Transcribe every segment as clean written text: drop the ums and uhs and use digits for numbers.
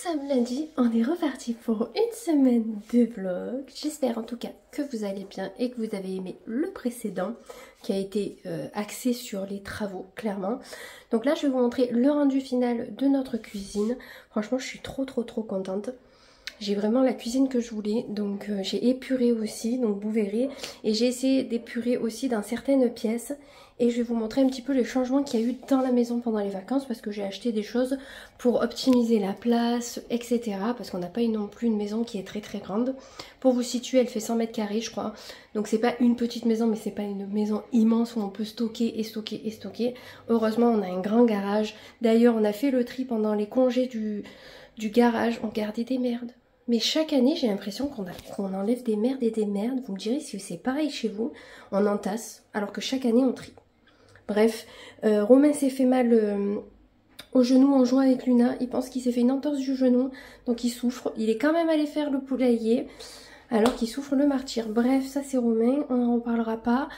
sommes lundi, on est reparti pour une semaine de vlog. J'espère en tout cas que vous allez bien et que vous avez aimé le précédent qui a été axé sur les travaux, clairement. Donc là, je vais vous montrer le rendu final de notre cuisine. Franchement, je suis trop contente. J'ai vraiment la cuisine que je voulais, donc j'ai épuré aussi, donc vous verrez. Et j'ai essayé d'épurer aussi dans certaines pièces. Et je vais vous montrer un petit peu les changements qu'il y a eu dans la maison pendant les vacances, parce que j'ai acheté des choses pour optimiser la place, etc. Parce qu'on n'a pas non plus une maison qui est très grande. Pour vous situer, elle fait 100 mètres carrés, je crois. Donc c'est pas une petite maison, mais c'est pas une maison immense où on peut stocker et stocker et stocker. Heureusement, on a un grand garage. D'ailleurs, on a fait le tri pendant les congés du garage. On gardait des merdes. Mais chaque année, j'ai l'impression qu'on enlève des merdes et des merdes. Vous me direz si c'est pareil chez vous. On entasse, alors que chaque année, on trie. Bref, Romain s'est fait mal au genou en jouant avec Luna. Il pense qu'il s'est fait une entorse du genou, donc il souffre. Il est quand même allé faire le poulailler, alors qu'il souffre le martyr. Bref, ça c'est Romain, on n'en reparlera pas.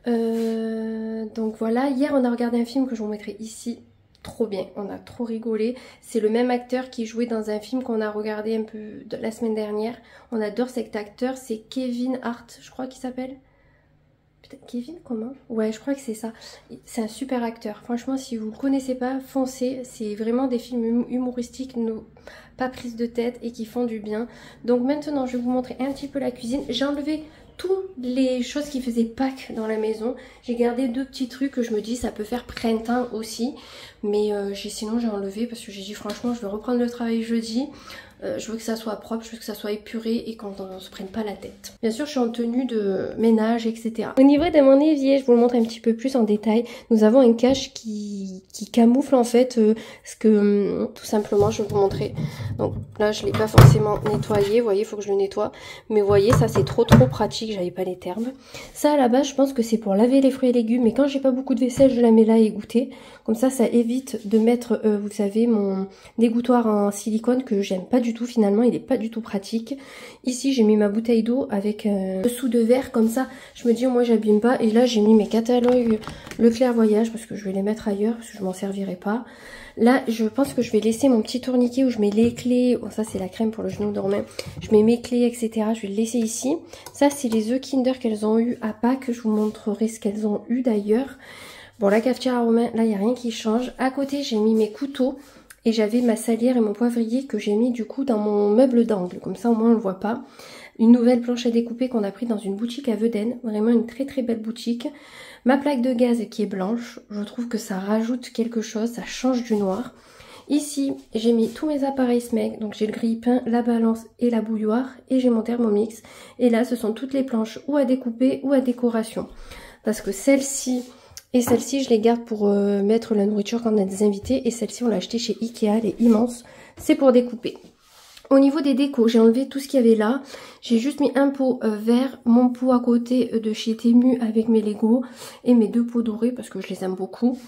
Donc voilà, hier on a regardé un film que je vous mettrai ici. Trop bien, on a trop rigolé. C'est le même acteur qui jouait dans un film qu'on a regardé un peu la semaine dernière. On adore cet acteur, c'est Kevin Hart, je crois qu'il s'appelle. Kevin, comment? Ouais, je crois que c'est ça. C'est un super acteur. Franchement, si vous ne le connaissez pas, foncez. C'est vraiment des films humoristiques, pas prise de tête et qui font du bien. Donc maintenant, je vais vous montrer un petit peu la cuisine. J'ai enlevé toutes les choses qui faisaient Pâques dans la maison. J'ai gardé deux petits trucs que je me dis ça peut faire printemps aussi. Mais sinon, j'ai enlevé parce que j'ai dit franchement, je vais reprendre le travail jeudi. Je veux que ça soit propre, je veux que ça soit épuré et qu'on ne se prenne pas la tête. Bien sûr, je suis en tenue de ménage, etc. Au niveau de mon évier, je vous le montre un petit peu plus en détail. Nous avons un cache qui camoufle en fait ce que tout simplement, je vais vous montrer. Donc là, je ne l'ai pas forcément nettoyé. Vous voyez, il faut que je le nettoie. Mais vous voyez, ça c'est trop pratique. J'avais pas les termes. Ça, à la base, je pense que c'est pour laver les fruits et légumes. Mais quand j'ai pas beaucoup de vaisselle, je la mets là égouttée. Comme ça évite de mettre, vous savez, mon dégouttoir en silicone que j'aime pas du tout. Finalement, il est pas du tout pratique. Ici, j'ai mis ma bouteille d'eau avec un dessous de verre. Comme ça, je me dis, moi, j'abîme pas. Et là, j'ai mis mes catalogues Leclerc Voyage parce que je vais les mettre ailleurs parce que je m'en servirai pas. Là, je pense que je vais laisser mon petit tourniquet où je mets les clés. Oh, ça, c'est la crème pour le genou de Romain. Je mets mes clés, etc. Je vais le laisser ici. Ça, c'est les œufs Kinder qu'elles ont eu à Pâques. Je vous montrerai ce qu'elles ont eu d'ailleurs. Bon, la cafetière à Romain, là, il n'y a rien qui change. À côté, j'ai mis mes couteaux. Et j'avais ma salière et mon poivrier que j'ai mis du coup dans mon meuble d'angle. Comme ça, au moins, on ne le voit pas. Une nouvelle planche à découper qu'on a pris dans une boutique à Vedène. Vraiment une très belle boutique. Ma plaque de gaz qui est blanche. Je trouve que ça rajoute quelque chose. Ça change du noir. Ici, j'ai mis tous mes appareils SMEG. Donc, j'ai le grille-pain, la balance et la bouilloire. Et j'ai mon Thermomix. Et là, ce sont toutes les planches ou à découper ou à décoration. Parce que celle-ci... Et celle-ci, je les garde pour mettre la nourriture quand on a des invités. Et celle-ci, on l'a achetée chez Ikea, elle est immense. C'est pour découper. Au niveau des décos, j'ai enlevé tout ce qu'il y avait là. J'ai juste mis un pot vert, mon pot à côté de chez Temu avec mes Lego et mes deux pots dorés parce que je les aime beaucoup.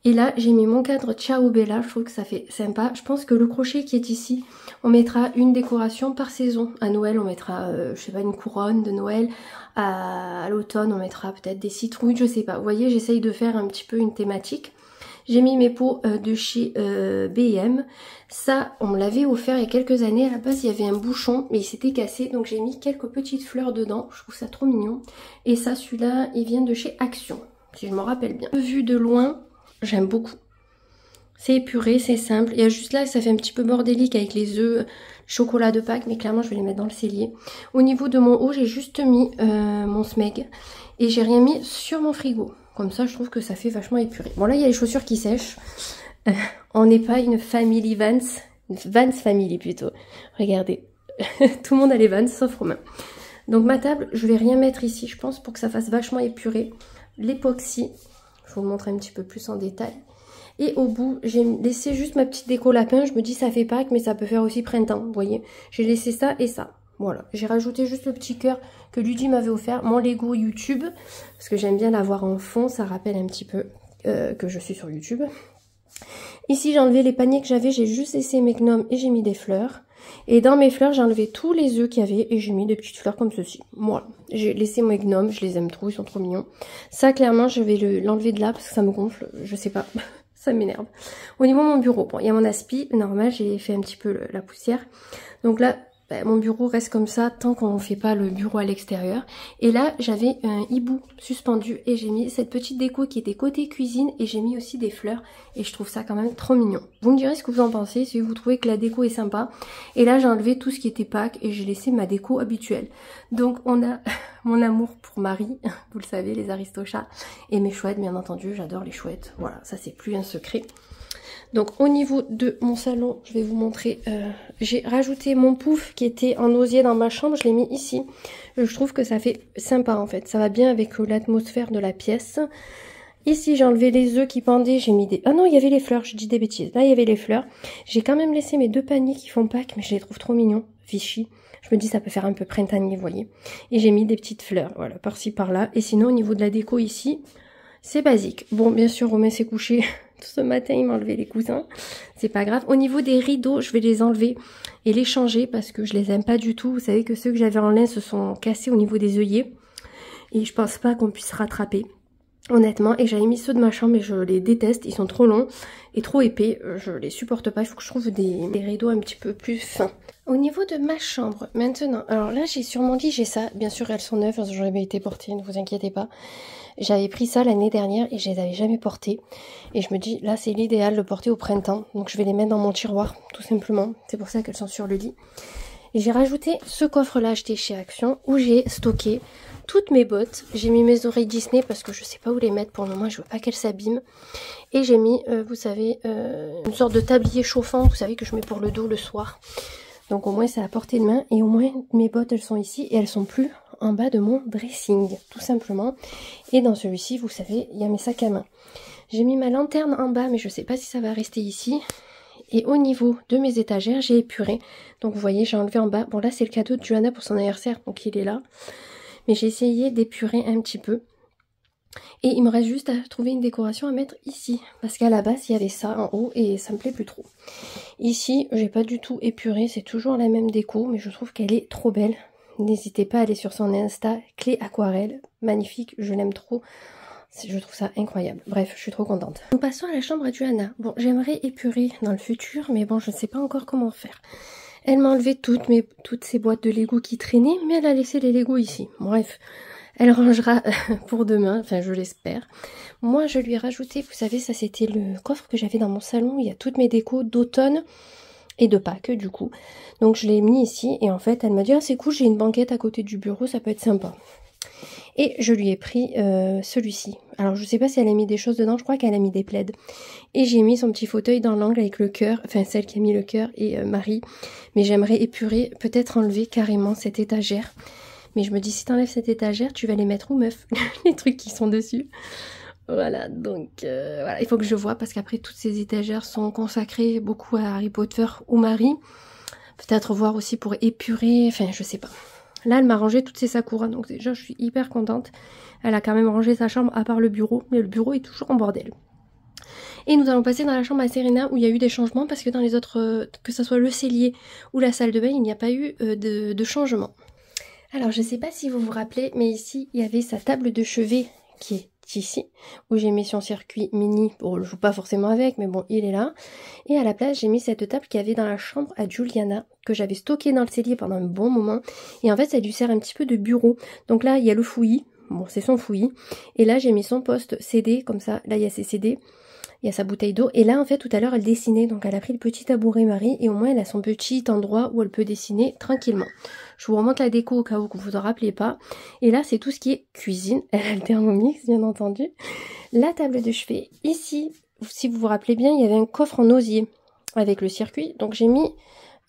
Et là, j'ai mis mon cadre Ciao Bella, je trouve que ça fait sympa. Je pense que le crochet qui est ici, on mettra une décoration par saison. À Noël, on mettra, je sais pas, une couronne de Noël. À l'automne, on mettra peut-être des citrouilles, je sais pas. Vous voyez, j'essaye de faire un petit peu une thématique. J'ai mis mes pots de chez B&M. Ça, on me l'avait offert il y a quelques années. À la base, il y avait un bouchon, mais il s'était cassé. Donc, j'ai mis quelques petites fleurs dedans. Je trouve ça trop mignon. Et ça, celui-là, il vient de chez Action, si je me rappelle bien. Vu de loin, j'aime beaucoup. C'est épuré, c'est simple. Il y a juste là, ça fait un petit peu bordélique avec les œufs, chocolat de Pâques, mais clairement, je vais les mettre dans le cellier. Au niveau de mon haut, j'ai juste mis mon SMEG et j'ai rien mis sur mon frigo. Comme ça, je trouve que ça fait vachement épuré. Bon, là, il y a les chaussures qui sèchent. On n'est pas une family Vans, une Vans family plutôt. Regardez, tout le monde a les Vans, sauf Romain. Donc, ma table, je vais rien mettre ici, je pense, pour que ça fasse vachement épuré. L'époxy, je vous le montre un petit peu plus en détail. Et au bout, j'ai laissé juste ma petite déco lapin. Je me dis, ça fait Pâques, mais ça peut faire aussi printemps, vous voyez. J'ai laissé ça et ça. Voilà. J'ai rajouté juste le petit cœur que Ludie m'avait offert. Mon Lego YouTube. Parce que j'aime bien l'avoir en fond. Ça rappelle un petit peu que je suis sur YouTube. Ici, j'ai enlevé les paniers que j'avais. J'ai juste laissé mes gnomes et j'ai mis des fleurs. Et dans mes fleurs, j'ai enlevé tous les œufs qu'il y avait et j'ai mis des petites fleurs comme ceci. Voilà. J'ai laissé mes gnomes. Je les aime trop. Ils sont trop mignons. Ça, clairement, je vais l'enlever de là parce que ça me gonfle. Je sais pas. Ça m'énerve. Au niveau de mon bureau, bon, il y a mon aspi, normal, j'ai fait un petit peu la poussière. Donc là, mon bureau reste comme ça tant qu'on ne fait pas le bureau à l'extérieur. Et là, j'avais un hibou suspendu et j'ai mis cette petite déco qui était côté cuisine et j'ai mis aussi des fleurs et je trouve ça quand même trop mignon. Vous me direz ce que vous en pensez, si vous trouvez que la déco est sympa. Et là, j'ai enlevé tout ce qui était Pâques et j'ai laissé ma déco habituelle. Donc, on a mon amour pour Marie, vous le savez, les aristochats, et mes chouettes, bien entendu, j'adore les chouettes. Voilà, ça c'est plus un secret. Donc au niveau de mon salon, je vais vous montrer, j'ai rajouté mon pouf qui était en osier dans ma chambre, je l'ai mis ici. Je trouve que ça fait sympa en fait, ça va bien avec l'atmosphère de la pièce. Ici j'ai enlevé les œufs qui pendaient, j'ai mis des... Ah non, il y avait les fleurs, je dis des bêtises, là il y avait les fleurs. J'ai quand même laissé mes 2 paniers qui font Pâques, mais je les trouve trop mignons, Vichy. Je me dis ça peut faire un peu printanier, vous voyez. Et j'ai mis des petites fleurs, voilà, par-ci par-là. Et sinon au niveau de la déco ici, c'est basique. Bon, bien sûr, Romain s'est couché ce matin, il m'a enlevé les coussins. C'est pas grave. Au niveau des rideaux, je vais les enlever et les changer parce que je les aime pas du tout. Vous savez que ceux que j'avais en lin se sont cassés au niveau des œillets. Et je pense pas qu'on puisse rattraper, honnêtement. Et j'avais mis ceux de ma chambre et je les déteste. Ils sont trop longs et trop épais. Je les supporte pas. Il faut que je trouve des rideaux un petit peu plus fins. Au niveau de ma chambre, maintenant, alors là, j'ai sur mon lit, j'ai ça. Bien sûr, elles sont neuves, elles ont jamais été portées, ne vous inquiétez pas. J'avais pris ça l'année dernière et je les avais jamais portées. Et je me dis, là, c'est l'idéal de le porter au printemps. Donc, je vais les mettre dans mon tiroir, tout simplement. C'est pour ça qu'elles sont sur le lit. Et j'ai rajouté ce coffre-là acheté chez Action où j'ai stocké toutes mes bottes. J'ai mis mes oreilles Disney parce que je sais pas où les mettre pour le moment. Je veux pas qu'elles s'abîment. Et j'ai mis, vous savez, une sorte de tablier chauffant, vous savez, que je mets pour le dos le soir. Donc au moins c'est à portée de main et au moins mes bottes elles sont ici et elles sont plus en bas de mon dressing tout simplement. Et dans celui-ci vous savez il y a mes sacs à main. J'ai mis ma lanterne en bas mais je sais pas si ça va rester ici. Et au niveau de mes étagères j'ai épuré. Donc vous voyez j'ai enlevé en bas. Bon là c'est le cadeau de Johanna pour son anniversaire donc il est là. Mais j'ai essayé d'épurer un petit peu. Et il me reste juste à trouver une décoration à mettre ici. Parce qu'à la base, il y avait ça en haut et ça me plaît plus trop. Ici, j'ai pas du tout épuré. C'est toujours la même déco, mais je trouve qu'elle est trop belle. N'hésitez pas à aller sur son Insta. Clé aquarelle. Magnifique, je l'aime trop. Je trouve ça incroyable. Bref, je suis trop contente. Nous passons à la chambre à Johanna. Bon, j'aimerais épurer dans le futur, mais bon, je ne sais pas encore comment faire. Elle m'a enlevé toutes ces boîtes de Lego qui traînaient, mais elle a laissé les Lego ici. Bref. Elle rangera pour demain, enfin je l'espère. Moi je lui ai rajouté, vous savez ça c'était le coffre que j'avais dans mon salon. Il y a toutes mes décos d'automne et de Pâques du coup. Donc je l'ai mis ici et en fait elle m'a dit ah c'est cool j'ai une banquette à côté du bureau ça peut être sympa. Et je lui ai pris celui-ci. Alors je sais pas si elle a mis des choses dedans, je crois qu'elle a mis des plaids. Et j'ai mis son petit fauteuil dans l'angle avec le cœur, enfin celle qui a mis le cœur et Marie. Mais j'aimerais épurer, peut-être enlever carrément cette étagère. Mais je me dis, si t'enlèves cette étagère, tu vas les mettre où, meuf? Les trucs qui sont dessus. Voilà, donc voilà, il faut que je vois parce qu'après, toutes ces étagères sont consacrées beaucoup à Harry Potter ou Marie. Peut-être voir aussi pour épurer, enfin, je sais pas. Là, elle m'a rangé toutes ses Sakura, donc déjà, je suis hyper contente. Elle a quand même rangé sa chambre à part le bureau, mais le bureau est toujours en bordel. Et nous allons passer dans la chambre à Serena où il y a eu des changements parce que dans les autres, que ce soit le cellier ou la salle de bain, il n'y a pas eu de changement. Alors je sais pas si vous vous rappelez, mais ici il y avait sa table de chevet qui est ici, où j'ai mis son circuit mini, bon je joue pas forcément avec, mais bon il est là. Et à la place j'ai mis cette table qu'il y avait dans la chambre à Juliana, que j'avais stockée dans le cellier pendant un bon moment. Et en fait ça lui sert un petit peu de bureau. Donc là il y a le fouillis, bon c'est son fouillis. Et là j'ai mis son poste CD, comme ça, là il y a ses CD. Il y a sa bouteille d'eau. Et là, en fait, tout à l'heure, elle dessinait. Donc, elle a pris le petit tabouret Marie. Et au moins, elle a son petit endroit où elle peut dessiner tranquillement. Je vous remonte la déco au cas où vous en rappelez pas. Et là, c'est tout ce qui est cuisine. Elle a le Thermomix, bien entendu. La table de chevet. Ici, si vous vous rappelez bien, il y avait un coffre en osier avec le circuit. Donc, j'ai mis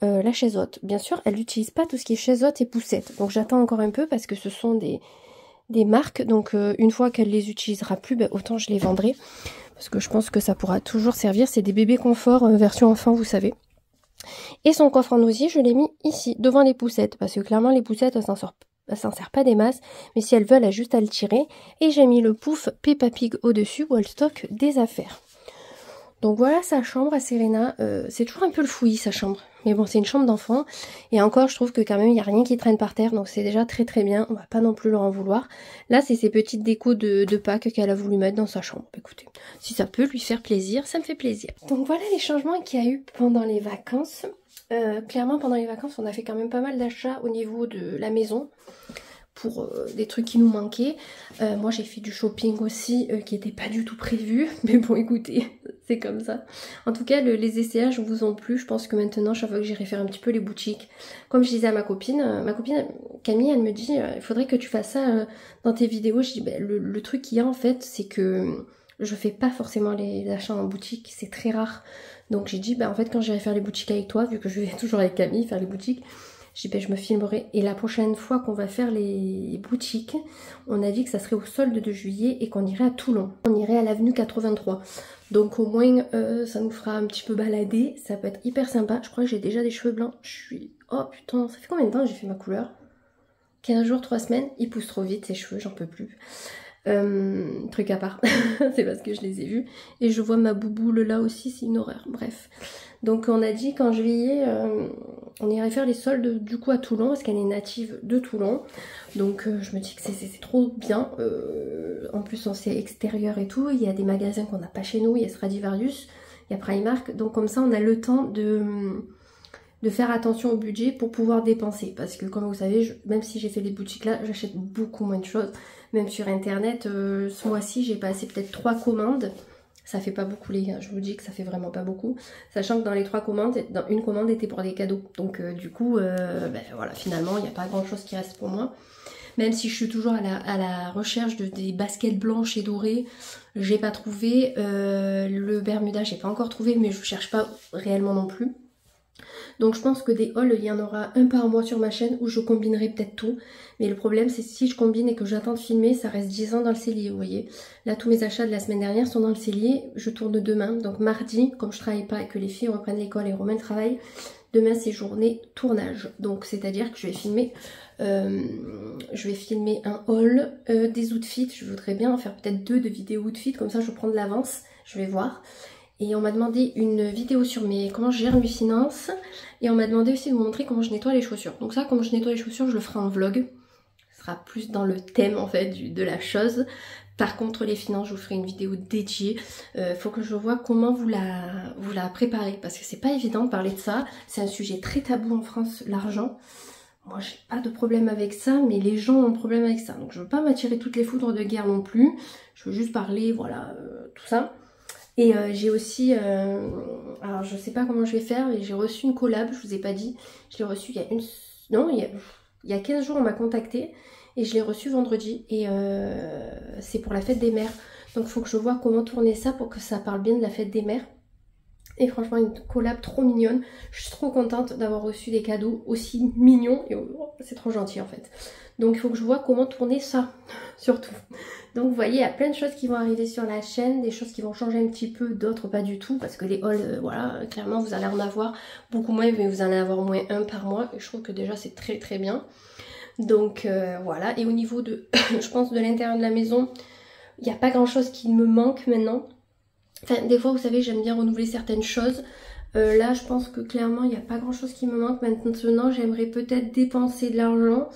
la chaise haute. Bien sûr, elle n'utilise pas tout ce qui est chaise haute et poussette. Donc, j'attends encore un peu parce que ce sont des marques. Donc, une fois qu'elle les utilisera plus, ben, autant je les vendrai. Parce que je pense que ça pourra toujours servir. C'est des bébés confort version enfant, vous savez. Et son coffre en osier, je l'ai mis ici, devant les poussettes. Parce que clairement, les poussettes, elles s'en servent pas des masses. Mais si elles veulent, elle a juste à le tirer. Et j'ai mis le pouf Peppa Pig au-dessus où elle stocke des affaires. Donc voilà sa chambre à Serena. C'est toujours un peu le fouillis, sa chambre. Mais bon, c'est une chambre d'enfant. Et encore, je trouve que quand même, il n'y a rien qui traîne par terre. Donc c'est déjà très très bien. On va pas non plus leur en vouloir. Là, c'est ces petites décos de Pâques qu'elle a voulu mettre dans sa chambre. Écoutez, si ça peut lui faire plaisir, ça me fait plaisir. Donc voilà les changements qu'il y a eu pendant les vacances. Clairement, pendant les vacances, on a fait quand même pas mal d'achats au niveau de la maison. Pour des trucs qui nous manquaient. Moi j'ai fait du shopping aussi qui n'était pas du tout prévu. Mais bon écoutez, c'est comme ça. En tout cas les essayages vous ont plu. Je pense que maintenant chaque fois que j'irai faire un petit peu les boutiques. Comme je disais à ma copine Camille, elle me dit il faudrait que tu fasses ça dans tes vidéos. Je dis ben, le truc qu'il y a en fait c'est que je fais pas forcément les achats en boutique. C'est très rare. Donc j'ai dit ben, en fait quand j'irai faire les boutiques avec toi, vu que je vais toujours avec Camille faire les boutiques, je dis ben, je me filmerai. Et la prochaine fois qu'on va faire les boutiques, on a dit que ça serait au solde de juillet et qu'on irait à Toulon. On irait à l'avenue 83. Donc au moins ça nous fera un petit peu balader. Ça peut être hyper sympa. Je crois que j'ai déjà des cheveux blancs. Je suis... Oh putain, ça fait combien de temps que j'ai fait ma couleur? 15 jours, 3 semaines. Ils poussent trop vite ces cheveux, j'en peux plus. Truc à part. C'est parce que je les ai vus. Et je vois ma bouboule là aussi, c'est une horreur. Bref. Donc on a dit qu'en juillet, on irait faire les soldes du coup à Toulon, parce qu'elle est native de Toulon. Donc je me dis que c'est trop bien. En plus on sait extérieur et tout, il y a des magasins qu'on n'a pas chez nous, il y a Stradivarius, il y a Primark. Donc comme ça on a le temps de faire attention au budget pour pouvoir dépenser. Parce que comme vous savez, même si j'ai fait les boutiques là, j'achète beaucoup moins de choses. Même sur internet, ce mois-ci j'ai passé peut-être 3 commandes. Ça fait pas beaucoup les gars, je vous dis que ça fait vraiment pas beaucoup. Sachant que dans les 3 commandes, une commande était pour des cadeaux. Donc du coup, ben, voilà, finalement, il n'y a pas grand chose qui reste pour moi. Même si je suis toujours à la recherche des baskets blanches et dorées, j'ai pas trouvé. Le Bermuda, j'ai pas encore trouvé, mais je cherche pas réellement non plus. Donc je pense que des hauls, il y en aura un par mois sur ma chaîne où je combinerai peut-être tout. Mais le problème c'est si je combine et que j'attends de filmer, ça reste 10 ans dans le cellier, vous voyez. Là tous mes achats de la semaine dernière sont dans le cellier, je tourne demain. Donc mardi, comme je travaille pas et que les filles reprennent l'école et Romain le travail, demain c'est journée tournage. Donc c'est-à-dire que je vais filmer un haul, des outfits. Je voudrais bien en faire peut-être 2 de vidéos outfits, comme ça je prends de l'avance, je vais voir. Et on m'a demandé une vidéo sur comment je gère mes finances. Et on m'a demandé aussi de vous montrer comment je nettoie les chaussures. Donc ça, comment je nettoie les chaussures, je le ferai en vlog. Ce sera plus dans le thème en fait de la chose. Par contre, les finances, je vous ferai une vidéo dédiée. Faut que je vois comment vous la préparez. Parce que c'est pas évident de parler de ça. C'est un sujet très tabou en France, l'argent. Moi, j'ai pas de problème avec ça, mais les gens ont un problème avec ça. Donc je veux pas m'attirer toutes les foudres de guerre non plus. Je veux juste parler, voilà, tout ça. Et j'ai aussi, alors je sais pas comment je vais faire, mais j'ai reçu une collab, je vous ai pas dit. Je l'ai reçue il y a 15 jours on m'a contacté et je l'ai reçue vendredi. Et c'est pour la fête des mères. Donc il faut que je vois comment tourner ça pour que ça parle bien de la fête des mères. Et franchement une collab trop mignonne. Je suis trop contente d'avoir reçu des cadeaux aussi mignons. Et c'est trop gentil en fait. Donc il faut que je vois comment tourner ça, surtout. Donc vous voyez, il y a plein de choses qui vont arriver sur la chaîne, des choses qui vont changer un petit peu, d'autres pas du tout, parce que les hauls, voilà, clairement vous allez en avoir beaucoup moins, mais vous allez en avoir au moins un par mois, et je trouve que déjà c'est très très bien. Donc voilà, et au niveau de, je pense, de l'intérieur de la maison, il n'y a pas grand chose qui me manque maintenant. Enfin, des fois, vous savez, j'aime bien renouveler certaines choses. Là, je pense que clairement, il n'y a pas grand chose qui me manque. Maintenant, j'aimerais peut-être dépenser de l'argent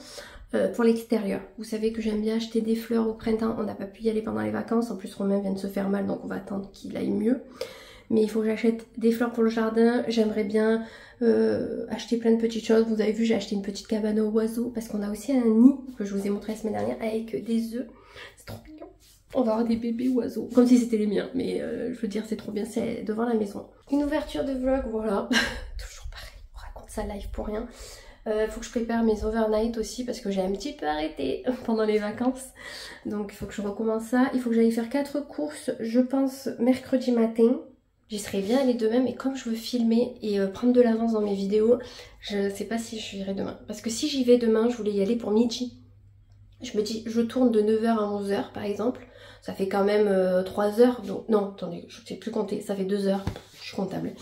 pour l'extérieur. Vous savez que j'aime bien acheter des fleurs au printemps. On n'a pas pu y aller pendant les vacances. En plus, Romain vient de se faire mal, donc on va attendre qu'il aille mieux. Mais il faut que j'achète des fleurs pour le jardin. J'aimerais bien acheter plein de petites choses. Vous avez vu, j'ai acheté une petite cabane aux oiseaux parce qu'on a aussi un nid que je vous ai montré la semaine dernière avec des œufs. C'est trop mignon. On va avoir des bébés oiseaux, comme si c'était les miens, mais je veux dire c'est trop bien, c'est devant la maison. Une ouverture de vlog, voilà, toujours pareil, on raconte ça live pour rien. Faut que je prépare mes overnight aussi parce que j'ai un petit peu arrêté pendant les vacances. Donc il faut que je recommence ça. Il faut que j'aille faire 4 courses, je pense mercredi matin. J'y serais bien aller demain, mais comme je veux filmer et prendre de l'avance dans mes vidéos, je sais pas si je irai demain. Parce que si j'y vais demain, je voulais y aller pour midi. Je me dis, je tourne de 9h à 11h par exemple. Ça fait quand même 3 heures. Donc, non, attendez, je ne sais plus compter. Ça fait 2 heures. Je suis comptable.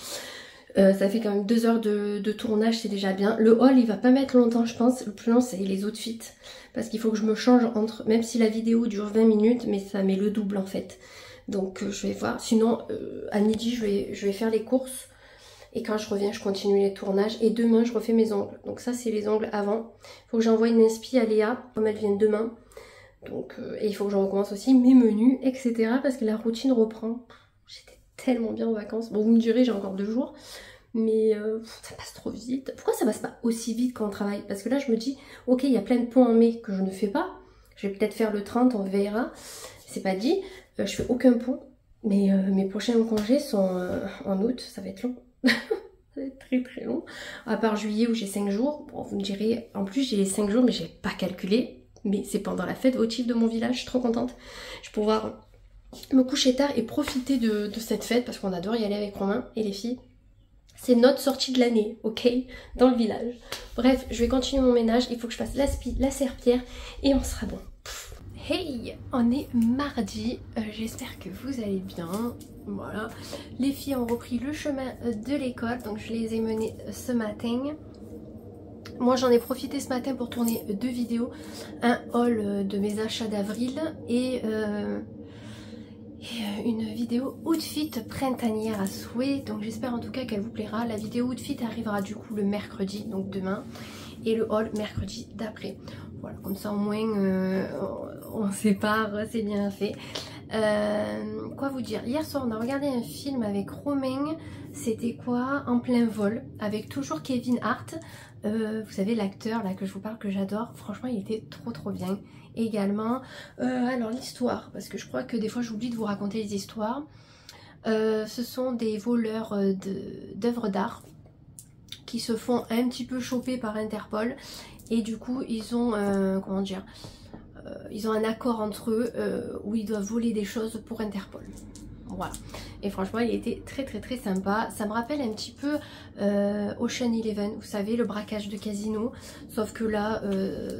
Ça fait quand même 2 heures de tournage, c'est déjà bien. Le haul, il va pas mettre longtemps, je pense. Le plus long, c'est les outfits. Parce qu'il faut que je me change entre... Même si la vidéo dure 20 minutes, mais ça met le double en fait. Donc, je vais voir. Sinon, à midi, je vais faire les courses. Et quand je reviens, je continue les tournages. Et demain, je refais mes ongles. Donc ça, c'est les ongles avant. Il faut que j'envoie une inspi à Léa, comme elle vient demain. Donc, et il faut que je recommence aussi mes menus, etc. Parce que la routine reprend. J'étais tellement bien en vacances. Bon, vous me direz, j'ai encore 2 jours. Mais ça passe trop vite. Pourquoi ça passe pas aussi vite quand on travaille? Parce que là, je me dis, ok, il y a plein de ponts en mai que je ne fais pas. Je vais peut-être faire le 30, on verra. C'est pas dit. Je fais aucun pont. Mais mes prochains congés sont en août. Ça va être long. Ça va être très très long. À part juillet où j'ai 5 jours. Bon, vous me direz, en plus j'ai les 5 jours, mais j'ai pas calculé. Mais c'est pendant la fête votive de mon village. Je suis trop contente. Je vais pouvoir me coucher tard et profiter de cette fête. Parce qu'on adore y aller avec Romain et les filles. C'est notre sortie de l'année, ok? Dans le village. Bref, je vais continuer mon ménage. Il faut que je fasse la serpillière et on sera bon. Hey, on est mardi. J'espère que vous allez bien. Voilà. Les filles ont repris le chemin de l'école. Donc je les ai menées ce matin. Moi j'en ai profité ce matin pour tourner 2 vidéos. Un haul de mes achats d'avril et une vidéo outfit printanière à souhait. Donc j'espère en tout cas qu'elle vous plaira. La vidéo outfit arrivera du coup le mercredi, donc demain, et le haul mercredi d'après. Voilà, comme ça au moins on sépare, c'est bien fait. Quoi vous dire, hier soir on a regardé un film avec Romain. C'était quoi? En plein vol, avec toujours Kevin Hart. Vous savez, l'acteur là que je vous parle, que j'adore. Franchement il était trop bien. Également, alors l'histoire, parce que je crois que des fois j'oublie de vous raconter les histoires. Ce sont des voleurs d'œuvres d'art qui se font un petit peu choper par Interpol. Et du coup ils ont, comment dire, ils ont un accord entre eux où ils doivent voler des choses pour Interpol. Voilà. Et franchement il était très sympa. Ça me rappelle un petit peu Ocean Eleven, vous savez, le braquage de casino. Sauf que là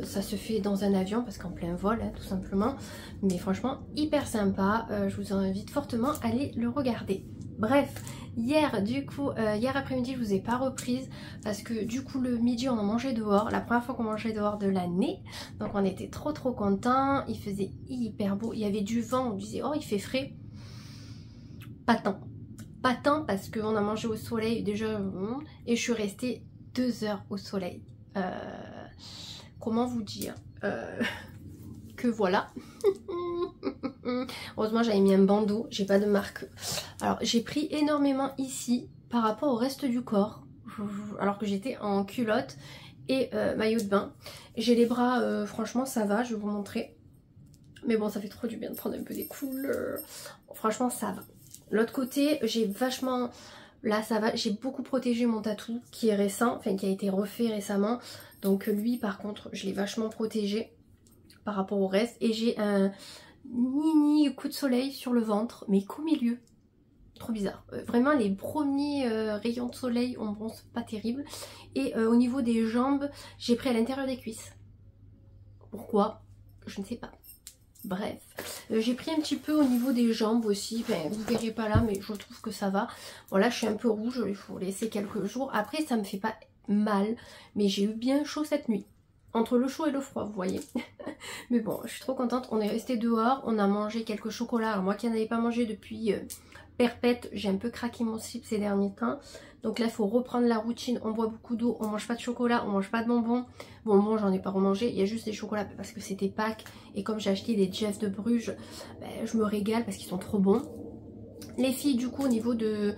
ça se fait dans un avion parce qu'en plein vol hein, tout simplement. Mais franchement hyper sympa. Je vous invite fortement à aller le regarder. Bref, hier du coup, hier après-midi je vous ai pas reprise parce que du coup le midi on a mangé dehors, la première fois qu'on mangeait dehors de l'année, donc on était trop contents. Il faisait hyper beau, il y avait du vent, on disait oh il fait frais, pas tant parce qu'on a mangé au soleil déjà et je suis restée 2 heures au soleil. Comment vous dire que voilà. Heureusement j'avais mis un bandeau, j'ai pas de marque. Alors j'ai pris énormément ici par rapport au reste du corps, alors que j'étais en culotte et maillot de bain. J'ai les bras, franchement ça va, je vais vous montrer. Mais bon ça fait trop du bien de prendre un peu des couleurs. Franchement ça va. L'autre côté j'ai vachement... Là ça va, j'ai beaucoup protégé mon tatou qui est récent, enfin qui a été refait récemment. Donc lui par contre je l'ai vachement protégé par rapport au reste. Et j'ai un mini coup de soleil sur le ventre, mais qu'au milieu. Trop bizarre. Vraiment les premiers rayons de soleil, on bronze pas terrible. Et au niveau des jambes, j'ai pris à l'intérieur des cuisses. Pourquoi? Je ne sais pas. Bref, j'ai pris un petit peu au niveau des jambes aussi, enfin, vous verrez pas là mais je trouve que ça va. Bon là je suis un peu rouge, il faut laisser quelques jours. Après ça me fait pas mal, mais j'ai eu bien chaud cette nuit. Entre le chaud et le froid, vous voyez. Mais bon, je suis trop contente. On est resté dehors, on a mangé quelques chocolats. Alors moi qui n'en avais pas mangé depuis perpète, j'ai un peu craqué mon slip ces derniers temps. Donc là, il faut reprendre la routine. On boit beaucoup d'eau, on mange pas de chocolat, on mange pas de bonbons. Bonbons, j'en ai pas remangé. Il y a juste des chocolats parce que c'était Pâques. Et comme j'ai acheté des Jeff de Bruges, ben, je me régale parce qu'ils sont trop bons. Les filles, du coup, au niveau de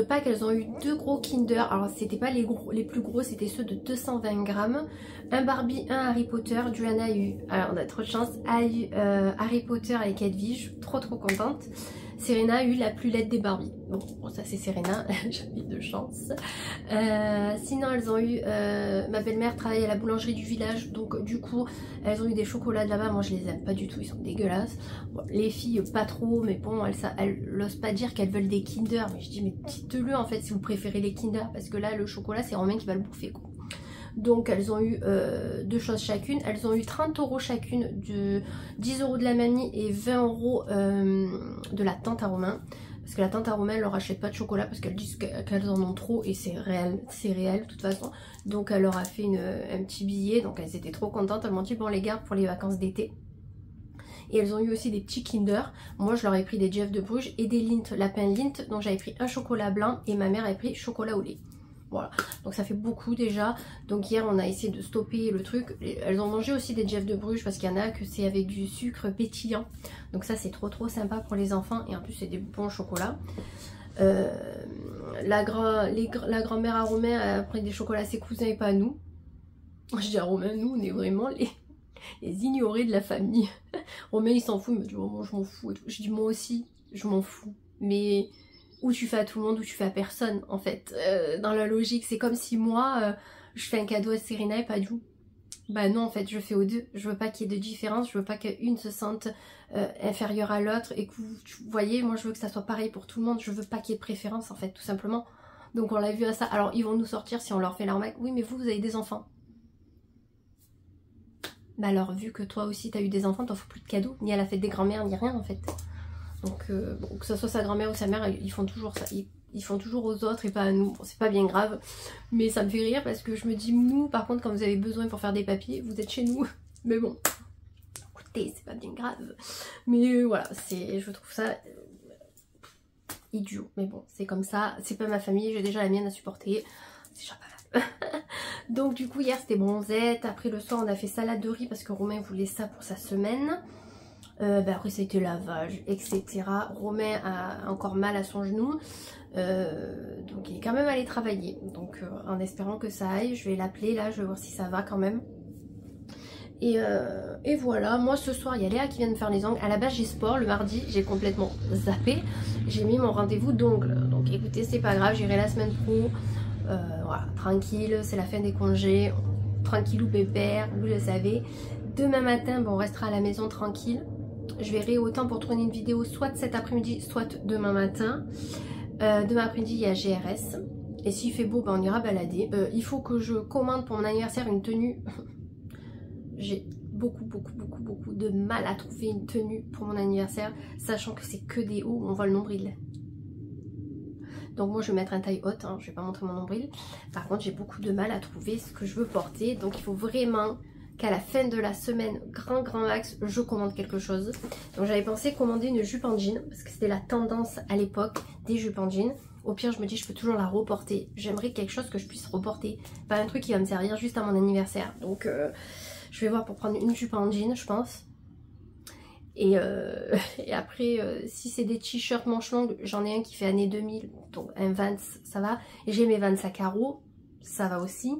Pâques, elles ont eu 2 gros Kinder. Alors c'était pas les plus gros, c'était ceux de 220 grammes. Un Barbie, un Harry Potter. Duana a eu, alors on a trop de chance, a eu Harry Potter avec Edwige, trop contente. Serena a eu la plus laide des Barbie. Bon ça c'est Serena, j'ai eu de chance. Sinon elles ont eu, ma belle-mère travaille à la boulangerie du village, donc du coup elles ont eu des chocolats de là-bas. Moi je les aime pas du tout, ils sont dégueulasses. Bon, les filles pas trop, mais bon elles n'osent pas dire qu'elles veulent des Kinder. Mais je dis mais dites-le en fait si vous préférez les Kinder, parce que là le chocolat c'est Romain qui va le bouffer quoi. Donc elles ont eu 2 choses chacune. Elles ont eu 30 € chacune, de 10 € de la mamie et 20 € de la tante à Romain. Parce que la tante à Romain elle leur achète pas de chocolat parce qu'elles disent qu'elles en ont trop, et c'est réel de toute façon. Donc elle leur a fait un petit billet, donc elles étaient trop contentes. Elles m'ont dit bon les garde pour les vacances d'été. Et elles ont eu aussi des petits Kinder. Moi je leur ai pris des Jeff de Bruges et des Lindt, lapin Lindt. Donc j'avais pris un chocolat blanc et ma mère avait pris chocolat au lait. Voilà, donc ça fait beaucoup déjà. Donc hier on a essayé de stopper le truc. Elles ont mangé aussi des Jeff de Bruges parce qu'il y en a que c'est avec du sucre pétillant. Donc ça c'est trop sympa pour les enfants. Et en plus c'est des bons chocolats. La grand-mère à Romain a pris des chocolats à ses cousins et pas à nous. Je dis à Romain, nous on est vraiment les ignorés de la famille. Romain il s'en fout, il me dit oh, moi je m'en fous et tout. Je dis moi aussi je m'en fous. Mais ou tu fais à tout le monde ou tu fais à personne en fait. Dans la logique c'est comme si moi je fais un cadeau à Serena et pas à Jou. Bah non en fait je fais aux deux. Je veux pas qu'il y ait de différence, je veux pas qu'une se sente inférieure à l'autre et que vous voyez, moi je veux que ça soit pareil pour tout le monde. Je veux pas qu'il y ait de préférence en fait tout simplement. Donc on l'a vu à ça. Alors ils vont nous sortir si on leur fait la remarque, oui mais vous avez des enfants. Bah alors vu que toi aussi t'as eu des enfants, t'en fous plus de cadeaux, ni à la fête des grands-mères ni rien en fait. Donc bon, que ce soit sa grand-mère ou sa mère, ils font toujours ça. Ils font toujours aux autres et pas à nous. Bon, c'est pas bien grave, mais ça me fait rire parce que je me dis, nous, par contre, quand vous avez besoin pour faire des papiers, vous êtes chez nous. Mais bon, écoutez, c'est pas bien grave. Mais voilà, je trouve ça idiot. Mais bon, c'est comme ça. C'est pas ma famille, j'ai déjà la mienne à supporter. C'est déjà pas mal. Donc du coup, hier, c'était bronzette. Après, le soir, on a fait salade de riz parce que Romain voulait ça pour sa semaine. Après ça a été lavage etc. Romain a encore mal à son genou donc il est quand même allé travailler, donc en espérant que ça aille. Je vais l'appeler là, je vais voir si ça va quand même. Et voilà, moi ce soir il y a Léa qui vient de faire les ongles. À la base j'ai sport le mardi, j'ai complètement zappé, j'ai mis mon rendez-vous d'ongles. Donc écoutez, c'est pas grave, j'irai la semaine pro. Voilà, tranquille, c'est la fin des congés, tranquillou pépère, vous le savez. Demain matin, bon, on restera à la maison tranquille. Je verrai autant pour tourner une vidéo soit cet après-midi, soit demain matin. Demain après-midi, il y a GRS. Et s'il fait beau, ben, on ira balader. Il faut que je commande pour mon anniversaire une tenue. J'ai beaucoup de mal à trouver une tenue pour mon anniversaire, sachant que c'est que des hauts où on voit le nombril. Donc moi je vais mettre un taille haute, hein, je vais pas montrer mon nombril. Par contre j'ai beaucoup de mal à trouver ce que je veux porter. Donc il faut vraiment qu'à la fin de la semaine, grand max, je commande quelque chose. Donc j'avais pensé commander une jupe en jean, parce que c'était la tendance à l'époque des jupes en jean. Au pire je me dis je peux toujours la reporter. J'aimerais quelque chose que je puisse reporter, pas un truc qui va me servir juste à mon anniversaire. Donc je vais voir pour prendre une jupe en jean je pense. Et après si c'est des t-shirts manches longues, j'en ai un qui fait année 2000, donc un Vans ça va. J'ai mes Vans à carreaux, ça va aussi.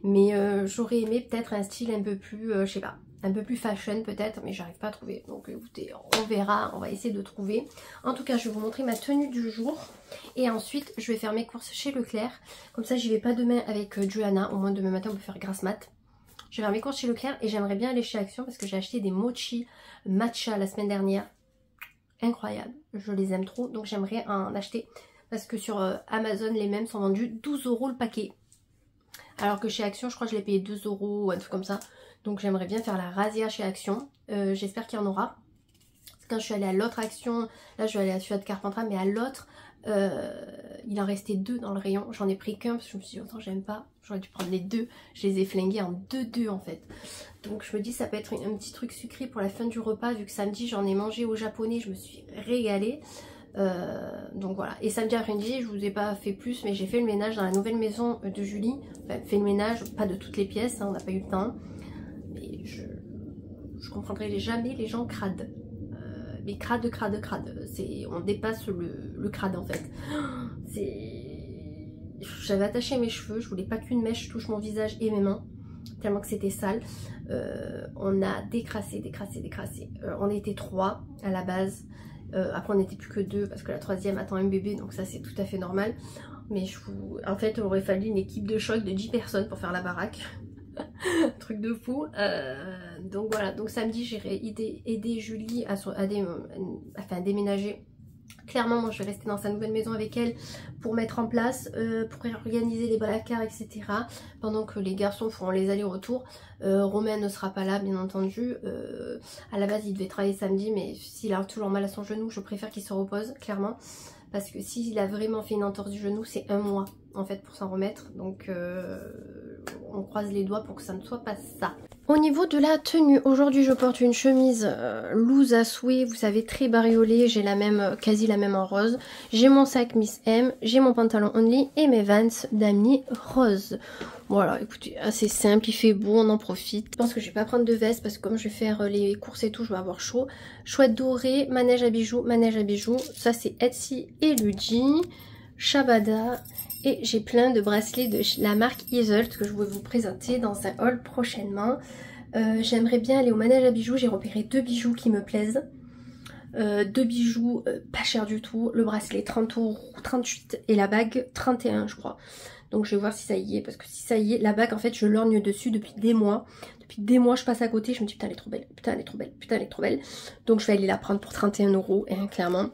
Mais j'aurais aimé peut-être un style un peu plus, je sais pas, un peu plus fashion peut-être, mais j'arrive pas à trouver. Donc écoutez, on verra, on va essayer de trouver. En tout cas, je vais vous montrer ma tenue du jour. Et ensuite, je vais faire mes courses chez Leclerc. Comme ça, j'y vais pas demain avec Joanna. Au moins demain matin, on peut faire grasse mat. Je vais faire mes courses chez Leclerc et j'aimerais bien aller chez Action parce que j'ai acheté des mochi matcha la semaine dernière. Incroyable, je les aime trop. Donc j'aimerais en acheter parce que sur Amazon, les mêmes sont vendus 12 € le paquet. Alors que chez Action, je crois que je l'ai payé 2 € ou un truc comme ça. Donc j'aimerais bien faire la razzia chez Action. J'espère qu'il y en aura. Quand je suis allée à l'autre Action, là je vais aller à Ciudad Carpentras, mais à l'autre, il en restait 2 dans le rayon. J'en ai pris qu'un parce que je me suis dit, autant j'aime pas. J'aurais dû prendre les 2. Je les ai flingués en 2 en fait. Donc je me dis, ça peut être un petit truc sucré pour la fin du repas. Vu que samedi, j'en ai mangé au japonais, je me suis régalée. Donc voilà, et samedi après-midi je vous ai pas fait plus, mais j'ai fait le ménage dans la nouvelle maison de Julie. Enfin, fait le ménage, pas de toutes les pièces, hein, on n'a pas eu le temps, mais je comprendrai jamais les gens crades, mais crade, on dépasse le crade en fait. J'avais attaché mes cheveux, je voulais pas qu'une mèche touche mon visage et mes mains tellement que c'était sale. On a décrassé. On était 3 à la base. Après on n'était plus que 2 parce que la 3e attend un bébé, donc ça c'est tout à fait normal. Mais en fait il aurait fallu une équipe de choc de 10 personnes pour faire la baraque. Truc de fou. Donc voilà, donc samedi j'irai aider Julie à déménager. Clairement moi je vais rester dans sa nouvelle maison avec elle pour mettre en place, pour organiser les placards etc. Pendant que les garçons feront les allers-retours. Romain ne sera pas là bien entendu. À la base il devait travailler samedi, mais s'il a toujours mal à son genou, je préfère qu'il se repose clairement. Parce que s'il a vraiment fait une entorse du genou, c'est 1 mois en fait pour s'en remettre. Donc on croise les doigts pour que ça ne soit pas ça. Au niveau de la tenue, aujourd'hui je porte une chemise loose à souhait, vous savez, très bariolée, j'ai la même, quasi la même en rose. J'ai mon sac Miss M, j'ai mon pantalon Only et mes Vans Damni rose. Voilà, écoutez, assez simple, il fait beau, on en profite. Je pense que je vais pas prendre de veste parce que comme je vais faire les courses et tout, je vais avoir chaud. Chouette dorée, manège à bijoux, ça c'est Etsy et Luigi, Shabada. Et j'ai plein de bracelets de la marque Iselt que je vais vous présenter dans un haul prochainement. J'aimerais bien aller au manège à bijoux. J'ai repéré 2 bijoux qui me plaisent. 2 bijoux pas cher du tout. Le bracelet 30 €, 38 et la bague 31 je crois. Donc je vais voir si ça y est. Parce que si ça y est, la bague en fait je lorgne dessus depuis des mois. Depuis des mois je passe à côté. Je me dis putain elle est trop belle, putain elle est trop belle, putain elle est trop belle. Donc je vais aller la prendre pour 31 €, hein, clairement.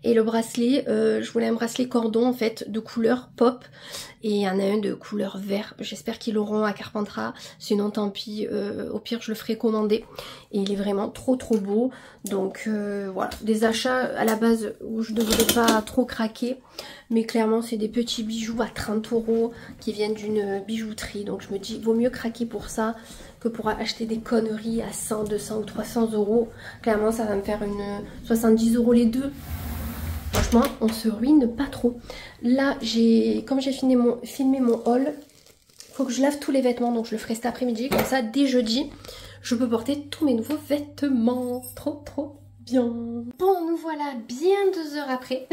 Et le bracelet, je voulais un bracelet cordon en fait de couleur pop et il y en a un de couleur vert. J'espère qu'ils l'auront à Carpentras, sinon tant pis, au pire je le ferai commander. Et il est vraiment trop beau. Donc voilà, des achats à la base où je ne devrais pas trop craquer. Mais clairement c'est des petits bijoux à 30 € qui viennent d'une bijouterie. Donc je me dis vaut mieux craquer pour ça que pour acheter des conneries à 100, 200 ou 300 €. Clairement ça va me faire une 70 € les deux. Franchement, on se ruine pas trop. Là, comme j'ai filmé mon haul, il faut que je lave tous les vêtements. Donc je le ferai cet après-midi. Comme ça, dès jeudi, je peux porter tous mes nouveaux vêtements. Trop bien. Bon, nous voilà bien 2 heures après.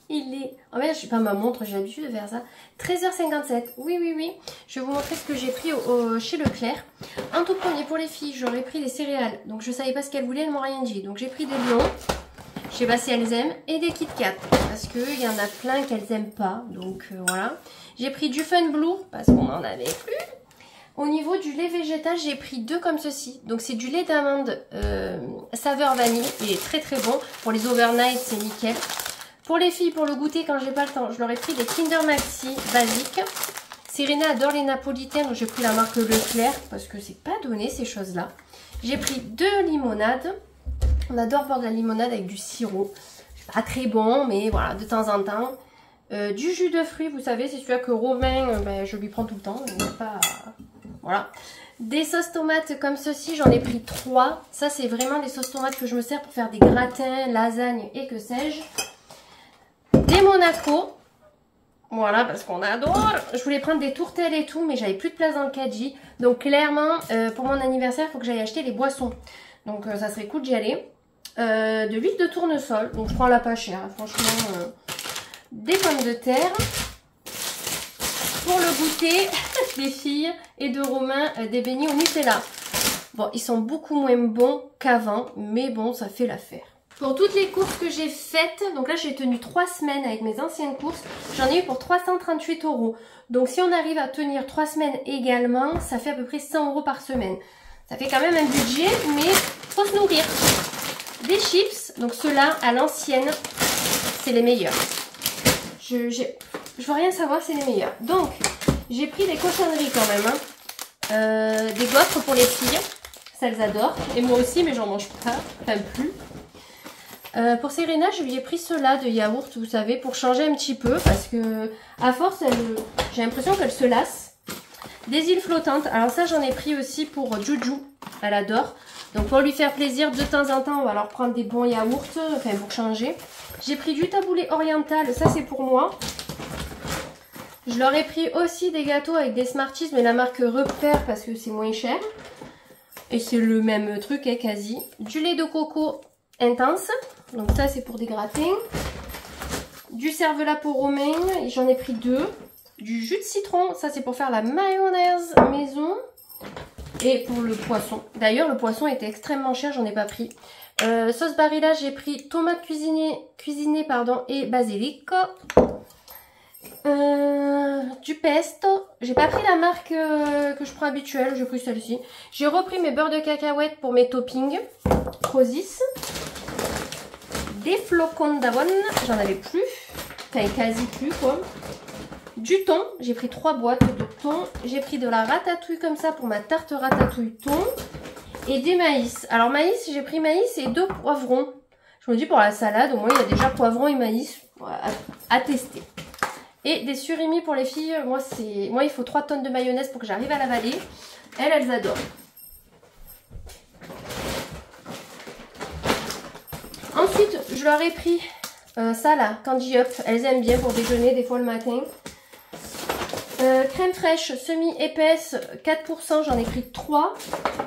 Il est... Oh merde, je suis pas ma montre, j'ai l'habitude de faire ça. 13h57. Oui. Je vais vous montrer ce que j'ai pris chez Leclerc. En tout premier, pour les filles, j'aurais pris des céréales. Donc je savais pas ce qu'elles voulaient, elles m'ont rien dit. Donc j'ai pris des lions. Je sais pas si elles aiment. Et des Kit Kat. Parce qu'il y en a plein qu'elles aiment pas. Donc voilà. J'ai pris du Fun Blue. Parce qu'on en avait plus. Au niveau du lait végétal, j'ai pris 2 comme ceci. Donc c'est du lait d'amande saveur vanille. Il est très bon. Pour les overnight, c'est nickel. Pour les filles, pour le goûter, quand j'ai pas le temps, je leur ai pris des Kinder Maxi basiques. Serena adore les napolitaines. Donc j'ai pris la marque Leclerc. Parce que c'est pas donné ces choses-là. J'ai pris 2 limonades. On adore boire de la limonade avec du sirop. Pas très bon, mais voilà, de temps en temps. Du jus de fruits, vous savez, c'est celui-là que Romain, je lui prends tout le temps. Pas... Voilà. Des sauces tomates comme ceci, j'en ai pris 3. Ça, c'est vraiment des sauces tomates que je me sers pour faire des gratins, lasagnes et que sais-je. Des Monaco. Voilà, parce qu'on adore. Je voulais prendre des tourtelles et tout, mais j'avais plus de place dans le caddie. Donc clairement, pour mon anniversaire, il faut que j'aille acheter les boissons. Donc ça serait cool d'y aller. De l'huile de tournesol, donc je prends la pas chère, franchement. Des pommes de terre. Pour le goûter des filles et de Romain, des beignets au Nutella. Bon, ils sont beaucoup moins bons qu'avant, mais bon, ça fait l'affaire. Pour toutes les courses que j'ai faites, donc là j'ai tenu 3 semaines avec mes anciennes courses, j'en ai eu pour 338 €. Donc si on arrive à tenir 3 semaines également, ça fait à peu près 100 € par semaine. Ça fait quand même un budget, mais faut se nourrir. Des chips, donc ceux-là, à l'ancienne, c'est les meilleurs. Je veux rien savoir, c'est les meilleurs. Donc, j'ai pris des cochonneries quand même. Hein. Des gaufres pour les filles, ça elles adorent. Et moi aussi, mais j'en mange pas, enfin plus. Pour Serena, je lui ai pris ceux-là de yaourt, vous savez, pour changer un petit peu. Parce que, à force, j'ai l'impression qu'elle se lasse. Des îles flottantes. Alors ça, j'en ai pris aussi pour Juju. Elle adore. Donc pour lui faire plaisir, de temps en temps, on va leur prendre des bons yaourts. Enfin, pour changer. J'ai pris du taboulé oriental. Ça, c'est pour moi. Je leur ai pris aussi des gâteaux avec des Smarties, mais la marque Repère parce que c'est moins cher. Et c'est le même truc, hein, quasi. Du lait de coco intense. Donc ça, c'est pour des gratins. Du cervelas pour Romain. J'en ai pris 2. Du jus de citron, ça c'est pour faire la mayonnaise maison. Et pour le poisson. D'ailleurs, le poisson était extrêmement cher, j'en ai pas pris. Sauce Barilla, j'ai pris tomate cuisinée et basilic. Du pesto. J'ai pas pris la marque que je prends habituelle, j'ai pris celle-ci. J'ai repris mes beurres de cacahuètes pour mes toppings. Crosis. Des flocons d'avoine, j'en avais plus. Enfin, quasi plus quoi. Du thon, j'ai pris 3 boîtes de thon. J'ai pris de la ratatouille comme ça pour ma tarte ratatouille thon. Et des maïs. Alors maïs, j'ai pris maïs et 2 poivrons. Je me dis pour la salade, au moins il y a déjà poivrons et maïs à tester. Et des surimi pour les filles. Moi il faut 3 tonnes de mayonnaise pour que j'arrive à l'avaler. Elles adorent. je leur ai pris ça là, Candy Up. Elles aiment bien pour déjeuner des fois le matin. Crème fraîche semi-épaisse, 4%, j'en ai pris 3.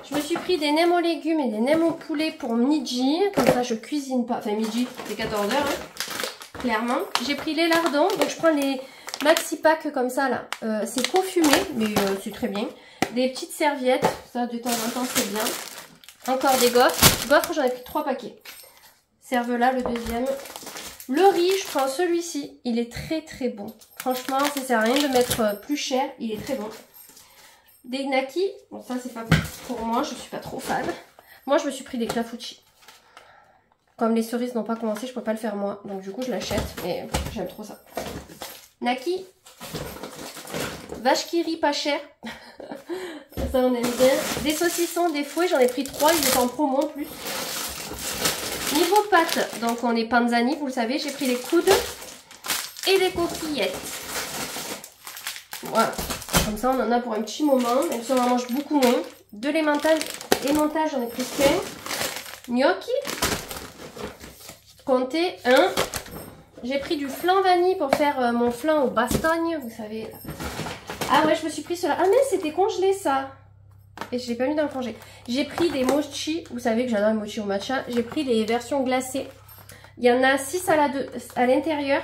Je me suis pris des nems aux légumes et des nems au poulet pour midi. Comme ça, je cuisine pas. Enfin, midi, c'est 14 h, hein, clairement. J'ai pris les lardons. Donc, je prends les maxi packs comme ça, là. C'est co-fumé, mais c'est très bien. Des petites serviettes. Ça, de temps en temps, c'est bien. Encore des gaufres. Gaufres, j'en ai pris 3 paquets. Serve-là, le deuxième. Le riz, je prends celui-ci. Il est très très bon. Franchement, ça sert à rien de mettre plus cher. Il est très bon. Des Naki. Bon, ça, c'est pas pour moi. Je suis pas trop fan. Moi, je me suis pris des clafoutis. Comme les cerises n'ont pas commencé, je peux pas le faire moi. Donc, du coup, je l'achète. Mais j'aime trop ça. Naki. Vache qui rit pas cher. Ça, on aime bien. Des saucissons, des fouets. J'en ai pris 3. Ils étaient en promo en plus. Niveau pâtes, donc on est panzani, vous le savez, j'ai pris les coudes et des coquillettes. Voilà, comme ça on en a pour un petit moment, même si on en mange beaucoup moins. De l'emmental, j'en ai pris 15. Gnocchi, comptez 1. J'ai pris du flan vanille pour faire mon flan au bastogne, vous savez. Ah ouais, je me suis pris cela. Ah mais c'était congelé ça. Et je l'ai pas mis dans le congé. J'ai pris des mochi. Vous savez que j'adore les mochi au matcha. J'ai pris les versions glacées. Il y en a 6 à l'intérieur.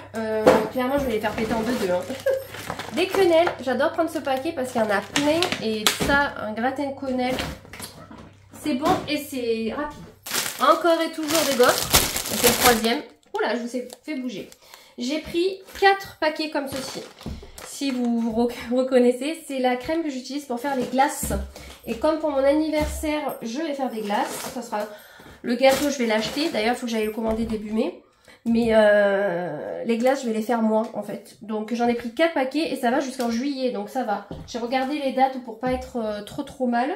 Clairement, je vais les faire péter en deux. Hein. Des quenelles. J'adore prendre ce paquet parce qu'il y en a plein. Et ça, un gratin de quenelles, c'est bon et c'est rapide. Encore et toujours des gaufres. C'est le troisième. Oula, je vous ai fait bouger. J'ai pris 4 paquets comme ceci. Si vous reconnaissez, c'est la crème que j'utilise pour faire les glaces. Et comme pour mon anniversaire, je vais faire des glaces. Ça sera le gâteau, je vais l'acheter. D'ailleurs, il faut que j'aille le commander début mai. Mais les glaces, je vais les faire moi, en fait. Donc, j'en ai pris 4 paquets et ça va jusqu'en juillet. Donc, ça va. J'ai regardé les dates pour pas être trop mal.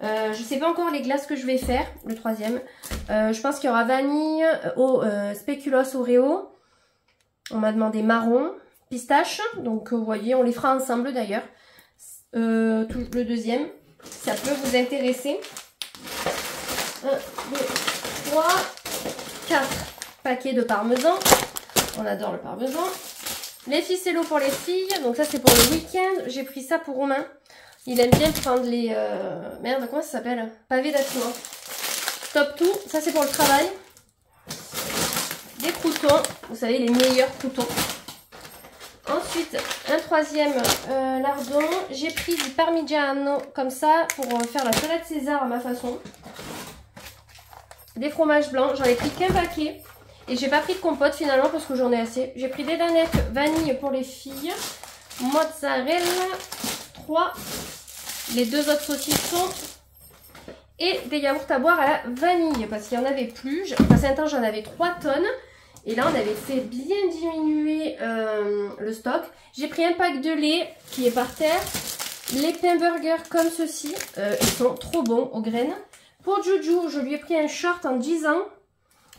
Je sais pas encore les glaces que je vais faire, le troisième. Je pense qu'il y aura vanille, spéculoos Oreo. On m'a demandé marron, pistache. Donc, vous voyez, on les fera ensemble d'ailleurs. Le deuxième. Ça peut vous intéresser. 1, 2, 3, 4 paquets de parmesan. On adore le parmesan. Les ficellos pour les filles. Donc ça c'est pour le week-end. J'ai pris ça pour Romain. Il aime bien prendre les... Merde, comment ça s'appelle? Pavés d'atiment. Top tout. Ça c'est pour le travail. Des croûtons. Vous savez, les meilleurs croûtons. Ensuite, un troisième lardon. J'ai pris du parmigiano comme ça pour faire la salade César à ma façon. Des fromages blancs. J'en ai pris qu'un paquet. Et j'ai pas pris de compote finalement parce que j'en ai assez. J'ai pris des danettes vanille pour les filles. Mozzarella. 3. Les 2 autres saucissons. Et des yaourts à boire à la vanille. Parce qu'il n'y en avait plus. Passé un temps, j'en avais 3 tonnes. Et là, on avait fait bien diminuer le stock. J'ai pris un pack de lait qui est par terre. Les pains burgers comme ceci. Ils sont trop bons aux graines. Pour Juju, je lui ai pris un short en 10 ans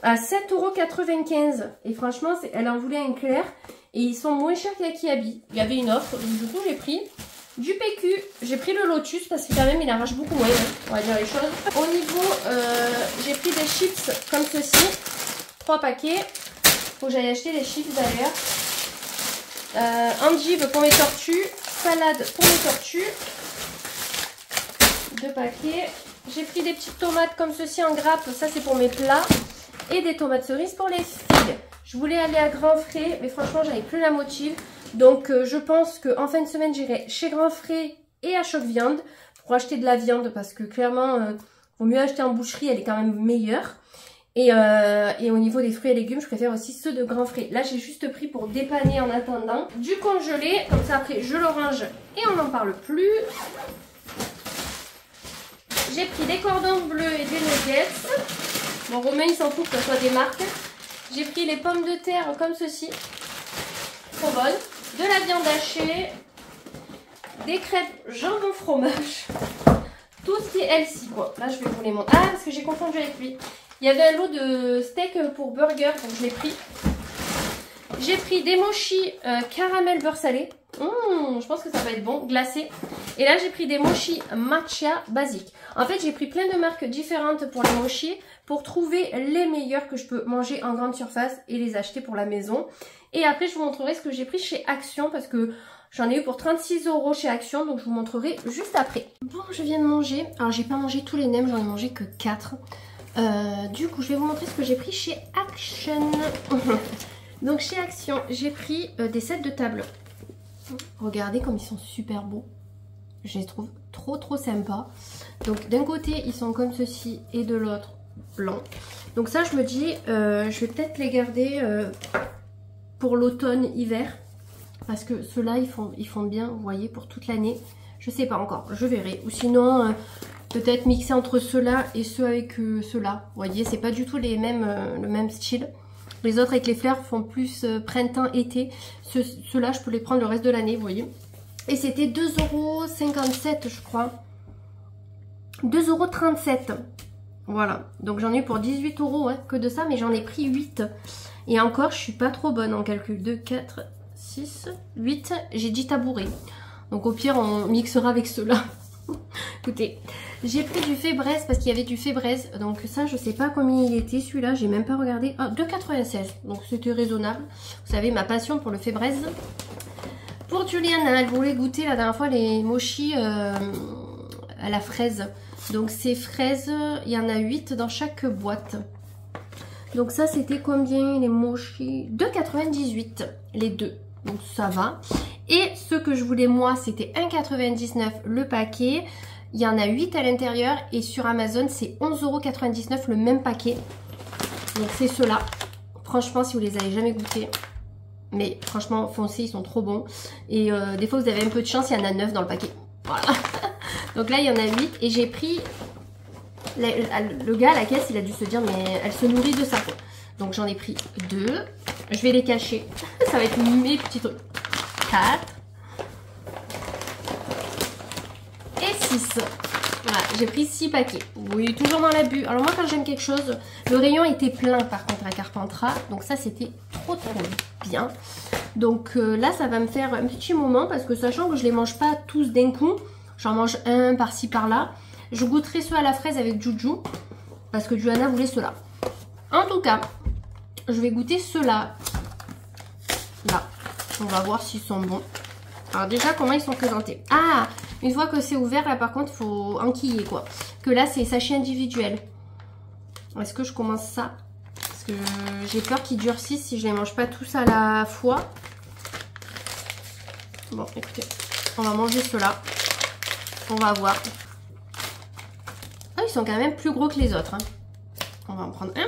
à 7,95 €. Et franchement, elle en voulait un clair. Et ils sont moins chers qu'à Kiabi. Il y avait une offre. Donc du coup, j'ai pris du PQ. J'ai pris le Lotus parce que quand même, il arrache beaucoup moins. Hein, on va dire les choses. Au niveau, j'ai pris des chips comme ceci. 3 paquets. Faut que j'aille acheter les chips d'ailleurs. Endive pour mes tortues. Salade pour mes tortues. 2 paquets. J'ai pris des petites tomates comme ceci en grappe. Ça c'est pour mes plats. Et des tomates cerises pour les filles. Je voulais aller à Grand Frais. Mais franchement j'avais plus la motive. Donc je pense qu'en fin de semaine j'irai chez Grand Frais et à Choc Viande. Pour acheter de la viande. Parce que clairement vaut mieux acheter en boucherie. Elle est quand même meilleure. Et au niveau des fruits et légumes, je préfère aussi ceux de Grand Frais. Là, j'ai juste pris pour dépanner en attendant du congelé. Comme ça, après, je le range et on n'en parle plus. J'ai pris des cordons bleus et des nuggets. Bon, Romain, il s'en fout que ce soit des marques. J'ai pris les pommes de terre comme ceci. Trop bonnes. De la viande hachée. Des crêpes jambon fromage. Tout ce qui est healthy, quoi. Là, je vais vous les montrer. Ah, parce que j'ai confondu avec lui. Il y avait un lot de steak pour burger, donc je l'ai pris. J'ai pris des mochis caramel beurre salé. Je pense que ça va être bon, glacé. Et là, j'ai pris des mochis matcha basiques. En fait, j'ai pris plein de marques différentes pour les mochis pour trouver les meilleurs que je peux manger en grande surface et les acheter pour la maison. Et après, je vous montrerai ce que j'ai pris chez Action parce que j'en ai eu pour 36 € chez Action. Donc, je vous montrerai juste après. Bon, je viens de manger. Alors, j'ai pas mangé tous les nems, j'en ai mangé que 4. Du coup, je vais vous montrer ce que j'ai pris chez Action. Donc, chez Action, j'ai pris des sets de table. Regardez comme ils sont super beaux. Je les trouve trop sympas. Donc d'un côté ils sont comme ceci et de l'autre blanc. Donc ça je me dis je vais peut-être les garder pour l'automne hiver. Parce que ceux-là ils font bien, vous voyez, pour toute l'année. Je sais pas encore, je verrai. Ou sinon peut-être mixer entre ceux-là et ceux avec ceux-là. Vous voyez, c'est pas du tout les mêmes, le même style. Les autres avec les fleurs font plus printemps-été. Ceux-là, je peux les prendre le reste de l'année, vous voyez. Et c'était 2,57 € je crois. 2,37 €. Voilà. Donc j'en ai eu pour 18 € hein, que de ça, mais j'en ai pris 8. Et encore, je suis pas trop bonne en calcul. 2, 4, 6, 8. J'ai 10 tabourets. Donc au pire, on mixera avec ceux-là. Écoutez, j'ai pris du Fébreze parce qu'il y avait du Fébreze. Donc ça, je sais pas combien il était celui-là. J'ai même pas regardé. Ah, 2,96 €. Donc c'était raisonnable. Vous savez, ma passion pour le Fébreze. Pour Juliana, elle voulait goûter la dernière fois les mochis à la fraise. Donc ces fraises, il y en a 8 dans chaque boîte. Donc ça, c'était combien les mochis? 2,98 € les deux. Donc ça va. Et ce que je voulais moi, c'était 1,99 € le paquet. Il y en a 8 à l'intérieur. Et sur Amazon, c'est 11,99 € le même paquet. Donc c'est ceux-là. Franchement, si vous les avez jamais goûtés. Mais franchement, foncez, ils sont trop bons. Et des fois, vous avez un peu de chance, il y en a 9 dans le paquet. Voilà. Donc là, il y en a 8. Et j'ai pris... Le gars à la caisse, il a dû se dire, mais elle se nourrit de ça. Donc j'en ai pris 2. Je vais les cacher. Ça va être mes petits trucs. 4. Et 6. Voilà, j'ai pris 6 paquets. Oui, toujours dans l'abus. Alors moi, quand j'aime quelque chose, le rayon était plein par contre à Carpentras. Donc ça, c'était trop bien. Donc là, ça va me faire un petit moment parce que sachant que je les mange pas tous d'un coup, j'en mange un par-ci par-là. Je goûterai ceux à la fraise avec Juju parce que Johanna voulait ceux-là. En tout cas, je vais goûter ceux-là. Là, on va voir s'ils sont bons. Alors déjà, comment ils sont présentés? Ah, une fois que c'est ouvert, là par contre, il faut enquiller quoi. Que là, c'est sachet individuel. Est-ce que je commence ça? Parce que j'ai peur qu'ils durcissent si je les mange pas tous à la fois. Bon, écoutez, on va manger ceux-là. On va voir. Ah, ils sont quand même plus gros que les autres. Hein. On va en prendre un.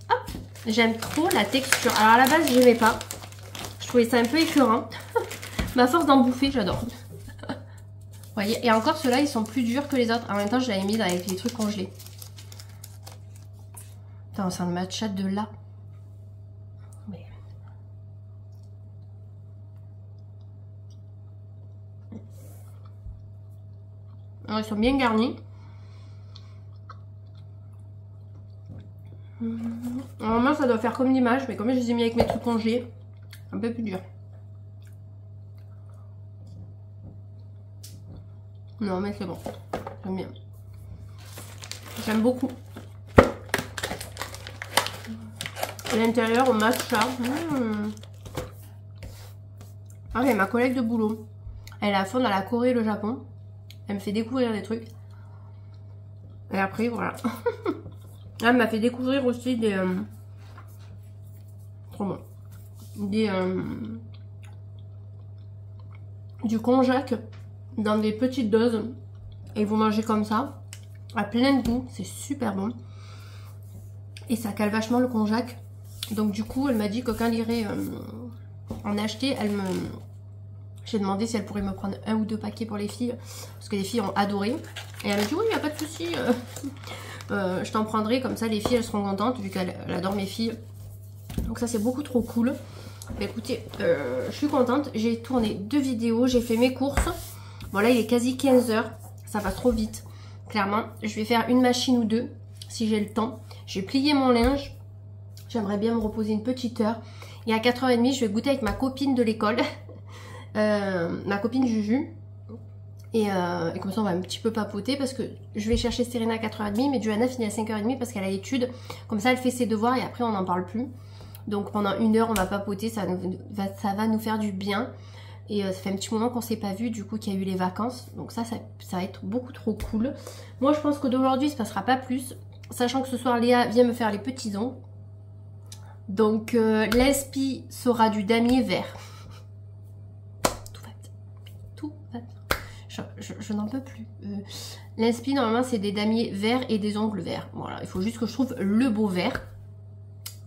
Hop, j'aime trop la texture. Alors à la base, je n'aimais pas. Je trouvais ça un peu écœurant. Ma force d'en bouffer, j'adore. Vous voyez, et encore ceux-là, ils sont plus durs que les autres. En même temps, je l'avais mis avec les trucs congelés. Attends, c'est un matcha de là. Mais... Alors, ils sont bien garnis. Normalement, ça doit faire comme l'image, mais comme je les ai mis avec mes trucs congelés, un peu plus dur. Non, mais c'est bon. J'aime bien. J'aime beaucoup. L'intérieur au matcha. Ah, mais ma collègue de boulot, elle est à fond dans la Corée et le Japon. Elle me fait découvrir des trucs. Et après, voilà. Elle m'a fait découvrir aussi des... trop bon. Des... du konjac dans des petites doses. Et vous mangez comme ça. À plein de goût. C'est super bon. Et ça cale vachement le konjac. Donc du coup, elle m'a dit que quand elle irait en acheter, elle me... J'ai demandé si elle pourrait me prendre 1 ou 2 paquets pour les filles. Parce que les filles ont adoré. Et elle m'a dit oui, il n'y a pas de souci. Je t'en prendrai. Comme ça, les filles, elles seront contentes. Vu qu'elle adore mes filles. Donc ça, c'est beaucoup trop cool. Mais écoutez, je suis contente. J'ai tourné 2 vidéos. J'ai fait mes courses. Bon, là, il est quasi 15 h. Ça passe trop vite. Clairement, je vais faire une machine ou 2. Si j'ai le temps. J'ai plié mon linge. J'aimerais bien me reposer une petite heure. Et à 4h30, je vais goûter avec ma copine de l'école. Ma copine Juju. Et comme ça, on va un petit peu papoter parce que je vais chercher Serena à 4h30, mais Johanna finit à 5h30 parce qu'elle a études. Comme ça, elle fait ses devoirs et après, on n'en parle plus. Donc pendant 1 heure, on va papoter, ça va nous faire du bien. Et ça fait un petit moment qu'on s'est pas vu, du coup, qu'il y a eu les vacances. Donc ça va être beaucoup trop cool. Moi, je pense que d'aujourd'hui, il se passera pas plus. Sachant que ce soir, Léa vient me faire les petits ongles. Donc l'inspi sera du damier vert. Tout va bien. Je n'en peux plus. L'inspi, normalement, c'est des damiers verts et des ongles verts. Voilà, il faut juste que je trouve le beau vert.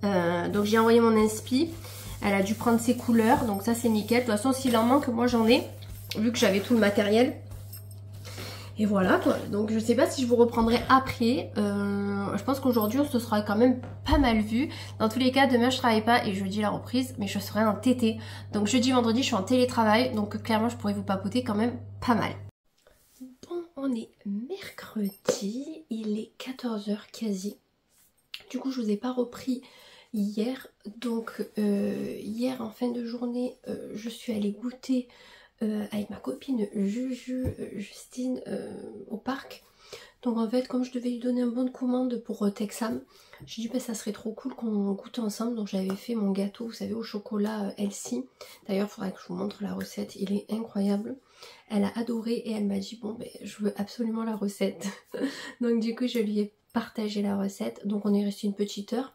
Donc j'ai envoyé mon inspi. Elle a dû prendre ses couleurs. Donc ça, c'est nickel. De toute façon, s'il en manque, moi, j'en ai. Vu que j'avais tout le matériel. Et voilà, quoi. Donc je sais pas si je vous reprendrai après. Je pense qu'aujourd'hui, on se sera quand même pas mal vu. Dans tous les cas, demain, je travaille pas et jeudi, la reprise. Mais je serai en TT. Donc jeudi, vendredi, je suis en télétravail. Donc clairement, je pourrais vous papoter quand même pas mal. Bon, on est mercredi. Il est 14h quasi. Du coup, je vous ai pas repris hier. Donc hier, en fin de journée, je suis allée goûter avec ma copine Justine au parc. Donc en fait, comme je devais lui donner un bon de commande pour Texam, j'ai dit bah, ça serait trop cool qu'on goûte ensemble. Donc j'avais fait mon gâteau, vous savez, au chocolat Elsie. D'ailleurs, il faudrait que je vous montre la recette, il est incroyable. Elle a adoré et elle m'a dit bon ben je veux absolument la recette. Donc du coup je lui ai partagé la recette. Donc on est resté une petite heure.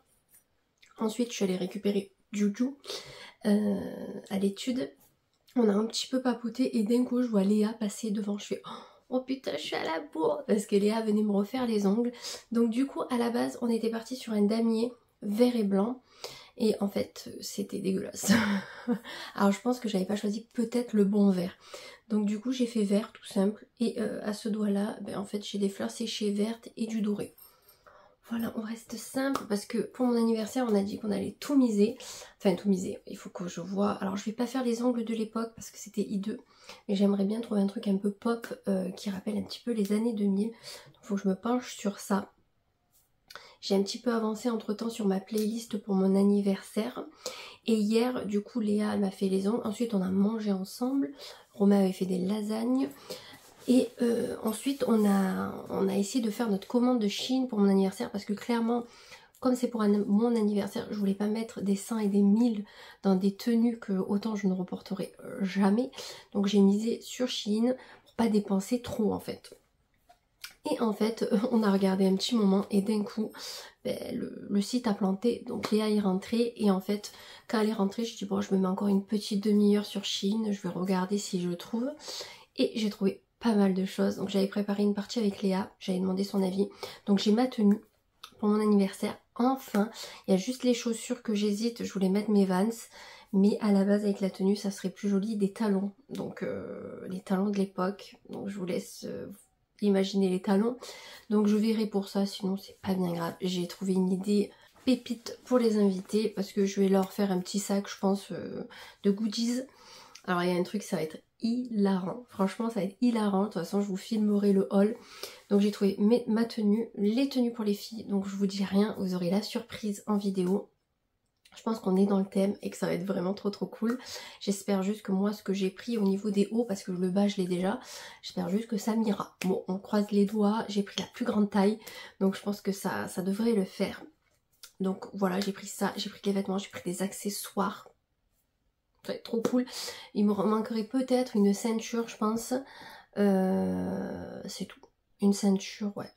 Ensuite je suis allée récupérer Juju à l'étude. On a un petit peu papoté et d'un coup je vois Léa passer devant. Je fais oh putain, je suis à la bourre parce que Léa venait me refaire les ongles. Donc du coup à la base on était parti sur un damier vert et blanc. Et en fait c'était dégueulasse. Alors je pense que j'avais pas choisi peut-être le bon vert. Donc du coup j'ai fait vert tout simple. Et à ce doigt là ben, en fait j'ai des fleurs séchées vertes et du doré. Voilà, on reste simple parce que pour mon anniversaire, on a dit qu'on allait tout miser. Enfin, tout miser, il faut que je vois. Alors, je vais pas faire les ongles de l'époque parce que c'était hideux. Mais j'aimerais bien trouver un truc un peu pop qui rappelle un petit peu les années 2000. Donc, il faut que je me penche sur ça. J'ai un petit peu avancé entre temps sur ma playlist pour mon anniversaire. Et hier, du coup, Léa m'a fait les ongles. Ensuite, on a mangé ensemble. Romain avait fait des lasagnes. Et ensuite on a essayé de faire notre commande de Chine pour mon anniversaire parce que clairement comme c'est pour mon anniversaire je voulais pas mettre des 100 et des 1000 dans des tenues que autant je ne reporterai jamais. Donc j'ai misé sur Chine pour pas dépenser trop en fait. Et en fait on a regardé un petit moment et d'un coup ben, le site a planté. Donc Léa est rentrée et en fait quand elle est rentrée je dis bon je me mets encore une petite demi-heure sur Chine. Je vais regarder si je le trouve. Et j'ai trouvé pas mal de choses. Donc j'avais préparé une partie avec Léa, j'avais demandé son avis. Donc j'ai ma tenue pour mon anniversaire. Enfin, il y a juste les chaussures que j'hésite. Je voulais mettre mes Vans, mais à la base avec la tenue ça serait plus joli. Des talons, donc les talons de l'époque. Donc je vous laisse imaginer les talons. Donc je verrai pour ça, sinon c'est pas bien grave. J'ai trouvé une idée pépite pour les invités parce que je vais leur faire un petit sac je pense de goodies. Alors il y a un truc, ça va être hilarant. Franchement, ça va être hilarant. De toute façon, je vous filmerai le haul. Donc j'ai trouvé ma tenue, les tenues pour les filles. Donc je vous dis rien, vous aurez la surprise en vidéo. Je pense qu'on est dans le thème et que ça va être vraiment trop cool. J'espère juste que moi, ce que j'ai pris au niveau des hauts, parce que le bas, je l'ai déjà, j'espère juste que ça m'ira. Bon, on croise les doigts. J'ai pris la plus grande taille. Donc je pense que ça devrait le faire. Donc voilà, j'ai pris ça. J'ai pris les vêtements, j'ai pris des accessoires. Ça va être trop cool. Il me manquerait peut-être une ceinture, je pense. C'est tout. Une ceinture, ouais.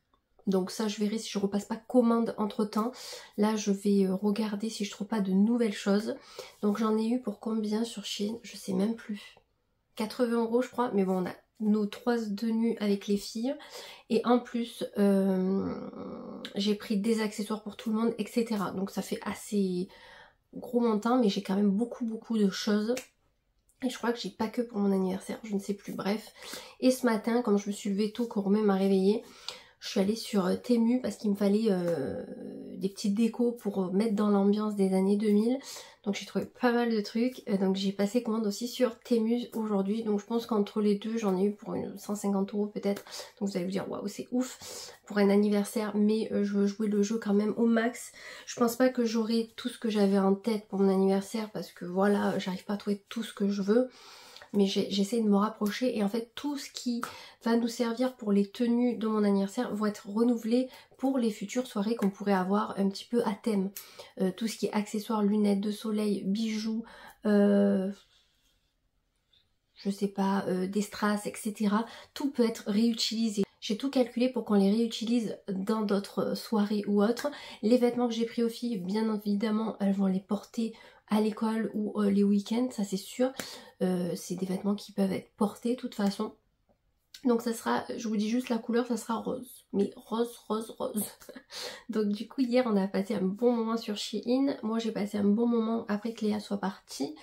Donc ça, je verrai si je repasse pas commande entre temps. Là, je vais regarder si je trouve pas de nouvelles choses. Donc j'en ai eu pour combien sur Shein? Je sais même plus. 80 € je crois. Mais bon, on a nos 3 tenues avec les filles. Et en plus, j'ai pris des accessoires pour tout le monde, etc. Donc ça fait assez gros montant, mais j'ai quand même beaucoup de choses. Et je crois que j'ai pas que pour mon anniversaire, je ne sais plus, bref. Et ce matin, comme je me suis levée tôt, que Romain m'a réveillée, je suis allée sur Temu parce qu'il me fallait des petites décos pour mettre dans l'ambiance des années 2000. Donc j'ai trouvé pas mal de trucs. Donc j'ai passé commande aussi sur Temu aujourd'hui. Donc je pense qu'entre les deux, j'en ai eu pour 150 € peut-être. Donc vous allez vous dire, waouh, c'est ouf pour un anniversaire. Mais je veux jouer le jeu quand même au max. Je pense pas que j'aurai tout ce que j'avais en tête pour mon anniversaire. Parce que voilà, j'arrive pas à trouver tout ce que je veux. Mais j'essaie de me rapprocher et en fait tout ce qui va nous servir pour les tenues de mon anniversaire vont être renouvelés pour les futures soirées qu'on pourrait avoir un petit peu à thème. Tout ce qui est accessoires, lunettes de soleil, bijoux, je sais pas, des strass, etc. Tout peut être réutilisé. J'ai tout calculé pour qu'on les réutilise dans d'autres soirées ou autres. Les vêtements que j'ai pris aux filles, bien évidemment, elles vont les porter à l'école ou les week-ends, ça c'est sûr. C'est des vêtements qui peuvent être portés de toute façon. Donc ça sera, je vous dis juste la couleur, ça sera rose. Mais rose, rose, rose. Donc du coup hier on a passé un bon moment sur Shein. Moi j'ai passé un bon moment après que Léa soit partie.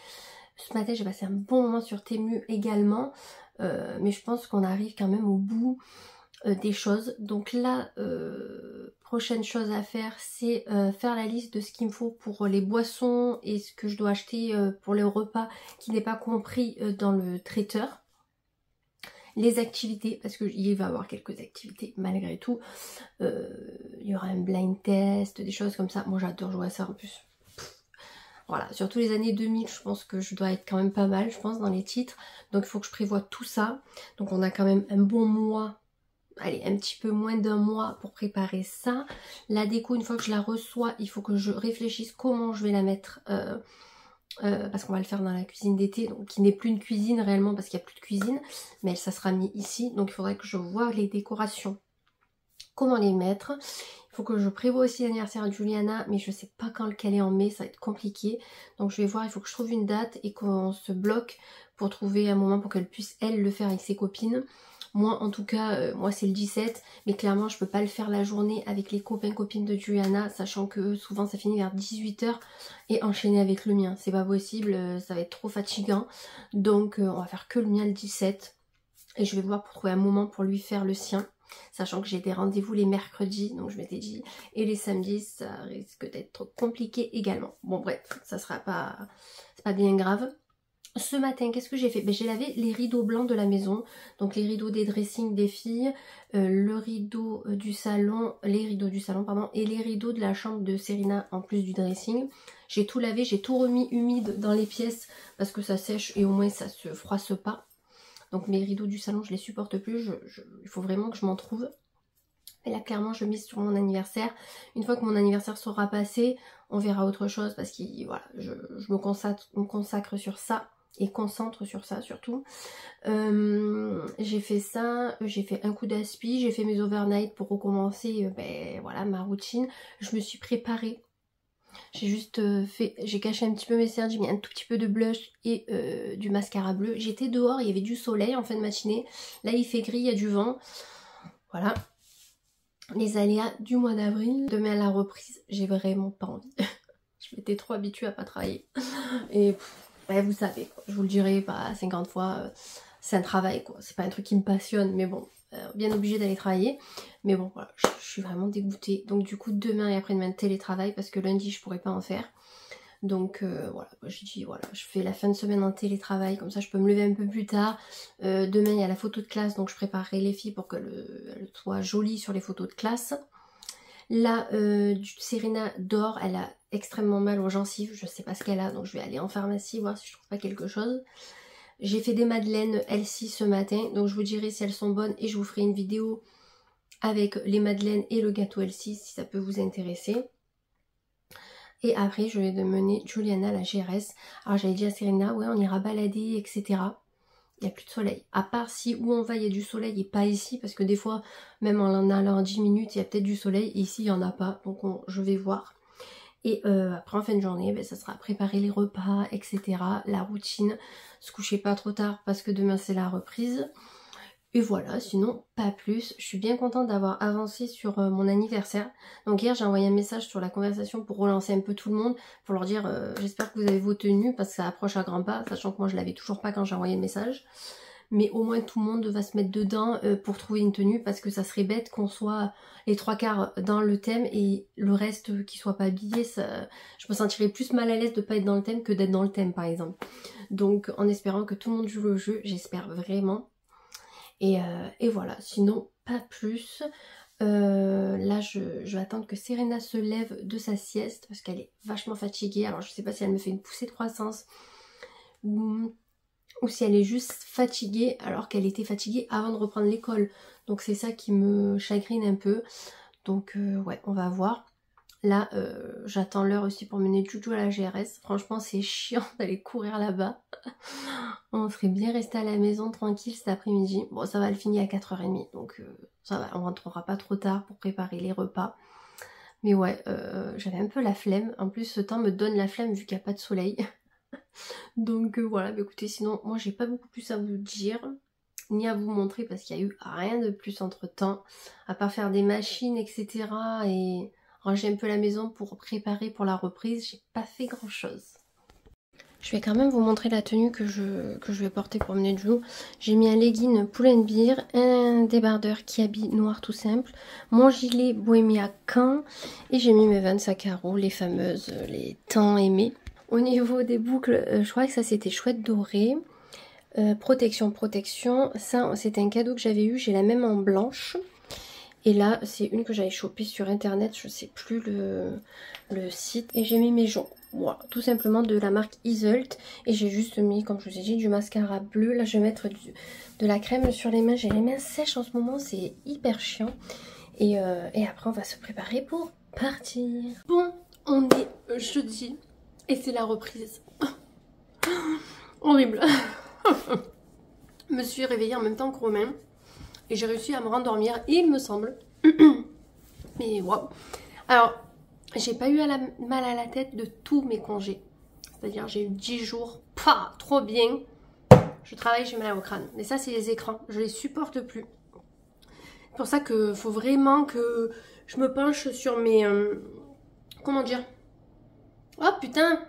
Ce matin j'ai passé un bon moment sur Temu également. Mais je pense qu'on arrive quand même au bout des choses. Donc là, prochaine chose à faire, c'est faire la liste de ce qu'il me faut pour les boissons et ce que je dois acheter pour les repas qui n'est pas compris dans le traiteur. Les activités, parce qu'il va y avoir quelques activités malgré tout. Il y aura un blind test, des choses comme ça. Moi j'adore jouer à ça en plus. Voilà, surtout les années 2000, je pense que je dois être quand même pas mal, je pense, dans les titres. Donc il faut que je prévoie tout ça. Donc on a quand même un bon mois. Allez, un petit peu moins d'un mois pour préparer ça. La déco, une fois que je la reçois, il faut que je réfléchisse comment je vais la mettre. Parce qu'on va le faire dans la cuisine d'été, donc qui n'est plus une cuisine réellement parce qu'il n'y a plus de cuisine. Mais ça sera mis ici, donc il faudrait que je voie les décorations. Comment les mettre. Il faut que je prévoie aussi l'anniversaire de Juliana, mais je sais pas quand le caler en mai, ça va être compliqué. Donc je vais voir, il faut que je trouve une date et qu'on se bloque pour trouver un moment pour qu'elle puisse, elle, le faire avec ses copines. Moi en tout cas, moi c'est le 17, mais clairement je peux pas le faire la journée avec les copains-copines de Juliana, sachant que souvent ça finit vers 18 h et enchaîner avec le mien. C'est pas possible, ça va être trop fatigant. Donc on va faire que le mien le 17. Et je vais voir pour trouver un moment pour lui faire le sien. Sachant que j'ai des rendez-vous les mercredis, donc je m'étais dit, et les samedis, ça risque d'être compliqué également. Bon bref, ça sera pas, c'est pas bien grave. Ce matin, qu'est-ce que j'ai fait? Ben, j'ai lavé les rideaux blancs de la maison, donc les rideaux des dressings des filles, le rideau du salon, les rideaux du salon, pardon, et les rideaux de la chambre de Serena en plus du dressing. J'ai tout lavé, j'ai tout remis humide dans les pièces parce que ça sèche et au moins ça se froisse pas. Donc mes rideaux du salon, je les supporte plus, il faut vraiment que je m'en trouve. Et là clairement je mise sur mon anniversaire. Une fois que mon anniversaire sera passé, on verra autre chose parce que voilà, je me consacre sur ça et concentre sur ça surtout. J'ai fait ça, j'ai fait un coup d'aspi, j'ai fait mes overnight pour recommencer ben, voilà, ma routine. Je me suis préparée. J'ai juste j'ai caché un petit peu mes cernes, j'ai mis un tout petit peu de blush et du mascara bleu. J'étais dehors, il y avait du soleil en fin de matinée. Là il fait gris, il y a du vent. Voilà. Les aléas du mois d'avril. Demain à la reprise, j'ai vraiment pas envie. Je m'étais trop habituée à pas travailler. Et ben, vous savez, quoi. Je vous le dirai pas 50 fois, c'est un travail quoi. C'est pas un truc qui me passionne, mais bon. Bien obligée d'aller travailler, mais bon voilà, je suis vraiment dégoûtée. Donc du coup demain et après-demain télétravail parce que lundi je pourrais pas en faire. Donc voilà, j'ai dit voilà, je fais la fin de semaine en télétravail, comme ça je peux me lever un peu plus tard. Demain il y a la photo de classe, donc je préparerai les filles pour qu'elles soient jolies sur les photos de classe. Là, Serena dort, elle a extrêmement mal aux gencives, je sais pas ce qu'elle a, donc je vais aller en pharmacie voir si je trouve pas quelque chose. J'ai fait des madeleines Elsie ce matin, donc je vous dirai si elles sont bonnes et je vous ferai une vidéo avec les madeleines et le gâteau Elsie si ça peut vous intéresser. Et après je vais mener Juliana à la GRS. Alors j'avais dit à Serena, ouais on ira balader etc. Il n'y a plus de soleil. À part si où on va il y a du soleil et pas ici, parce que des fois même en allant 10 minutes il y a peut-être du soleil et ici il n'y en a pas, donc je vais voir. Et après en fin de journée, ben, ça sera préparer les repas, etc. La routine, se coucher pas trop tard parce que demain c'est la reprise. Et voilà, sinon pas plus. Je suis bien contente d'avoir avancé sur mon anniversaire. Donc hier j'ai envoyé un message sur la conversation pour relancer un peu tout le monde, pour leur dire j'espère que vous avez vos tenues parce que ça approche à grands pas, sachant que moi je l'avais toujours pas quand j'ai envoyé le message. mais au moins tout le monde va se mettre dedans pour trouver une tenue, parce que ça serait bête qu'on soit les 3/4 dans le thème et le reste qui soit pas habillé. Ça, je me sentirais plus mal à l'aise de pas être dans le thème que d'être dans le thème par exemple. Donc en espérant que tout le monde joue le jeu, j'espère vraiment. Et voilà, sinon pas plus. Là je vais attendre que Serena se lève de sa sieste parce qu'elle est vachement fatiguée. Alors je sais pas si elle me fait une poussée de croissance ou si elle est juste fatiguée alors qu'elle était fatiguée avant de reprendre l'école. Donc c'est ça qui me chagrine un peu. Donc ouais, on va voir. Là j'attends l'heure aussi pour mener Juju à la GRS. Franchement c'est chiant d'aller courir là-bas. On serait bien resté à la maison tranquille cet après-midi. Bon ça va le finir à 4h30 donc ça va, on rentrera pas trop tard pour préparer les repas. Mais ouais, j'avais un peu la flemme. En plus ce temps me donne la flemme vu qu'il n'y a pas de soleil. Donc voilà, bah écoutez, sinon moi j'ai pas beaucoup plus à vous dire ni à vous montrer parce qu'il y a eu rien de plus entre temps à part faire des machines etc et ranger un peu la maison pour préparer pour la reprise. J'ai pas fait grand chose. Je vais quand même vous montrer la tenue que je vais porter pour mener Juju. J'ai mis un legging Pull&Bear, un débardeur Kiabi noir tout simple, mon gilet Bohemia Caen et j'ai mis mes 25 carreaux, les fameuses, les tant aimées. Au niveau des boucles, je crois que ça c'était chouette doré. Protection, ça c'était un cadeau que j'avais eu, j'ai la même en blanche. Et là c'est une que j'avais chopée sur internet, je sais plus le site. Et j'ai mis mes joncs, voilà, tout simplement de la marque Iseult. Et j'ai juste mis, comme je vous ai dit, du mascara bleu. Là je vais mettre de la crème sur les mains, j'ai les mains sèches en ce moment, c'est hyper chiant. Et après on va se préparer pour partir. Bon, on est jeudi. Et c'est la reprise. Horrible. Je me suis réveillée en même temps que Romain. Et j'ai réussi à me rendormir, il me semble. Mais waouh. Alors, j'ai pas eu mal à la tête de tous mes congés. C'est-à-dire, j'ai eu 10 jours. Pah, trop bien. Je travaille, j'ai mal au crâne. Mais ça, c'est les écrans. Je les supporte plus. C'est pour ça qu'il faut vraiment que je me penche sur mes... comment dire? Oh putain,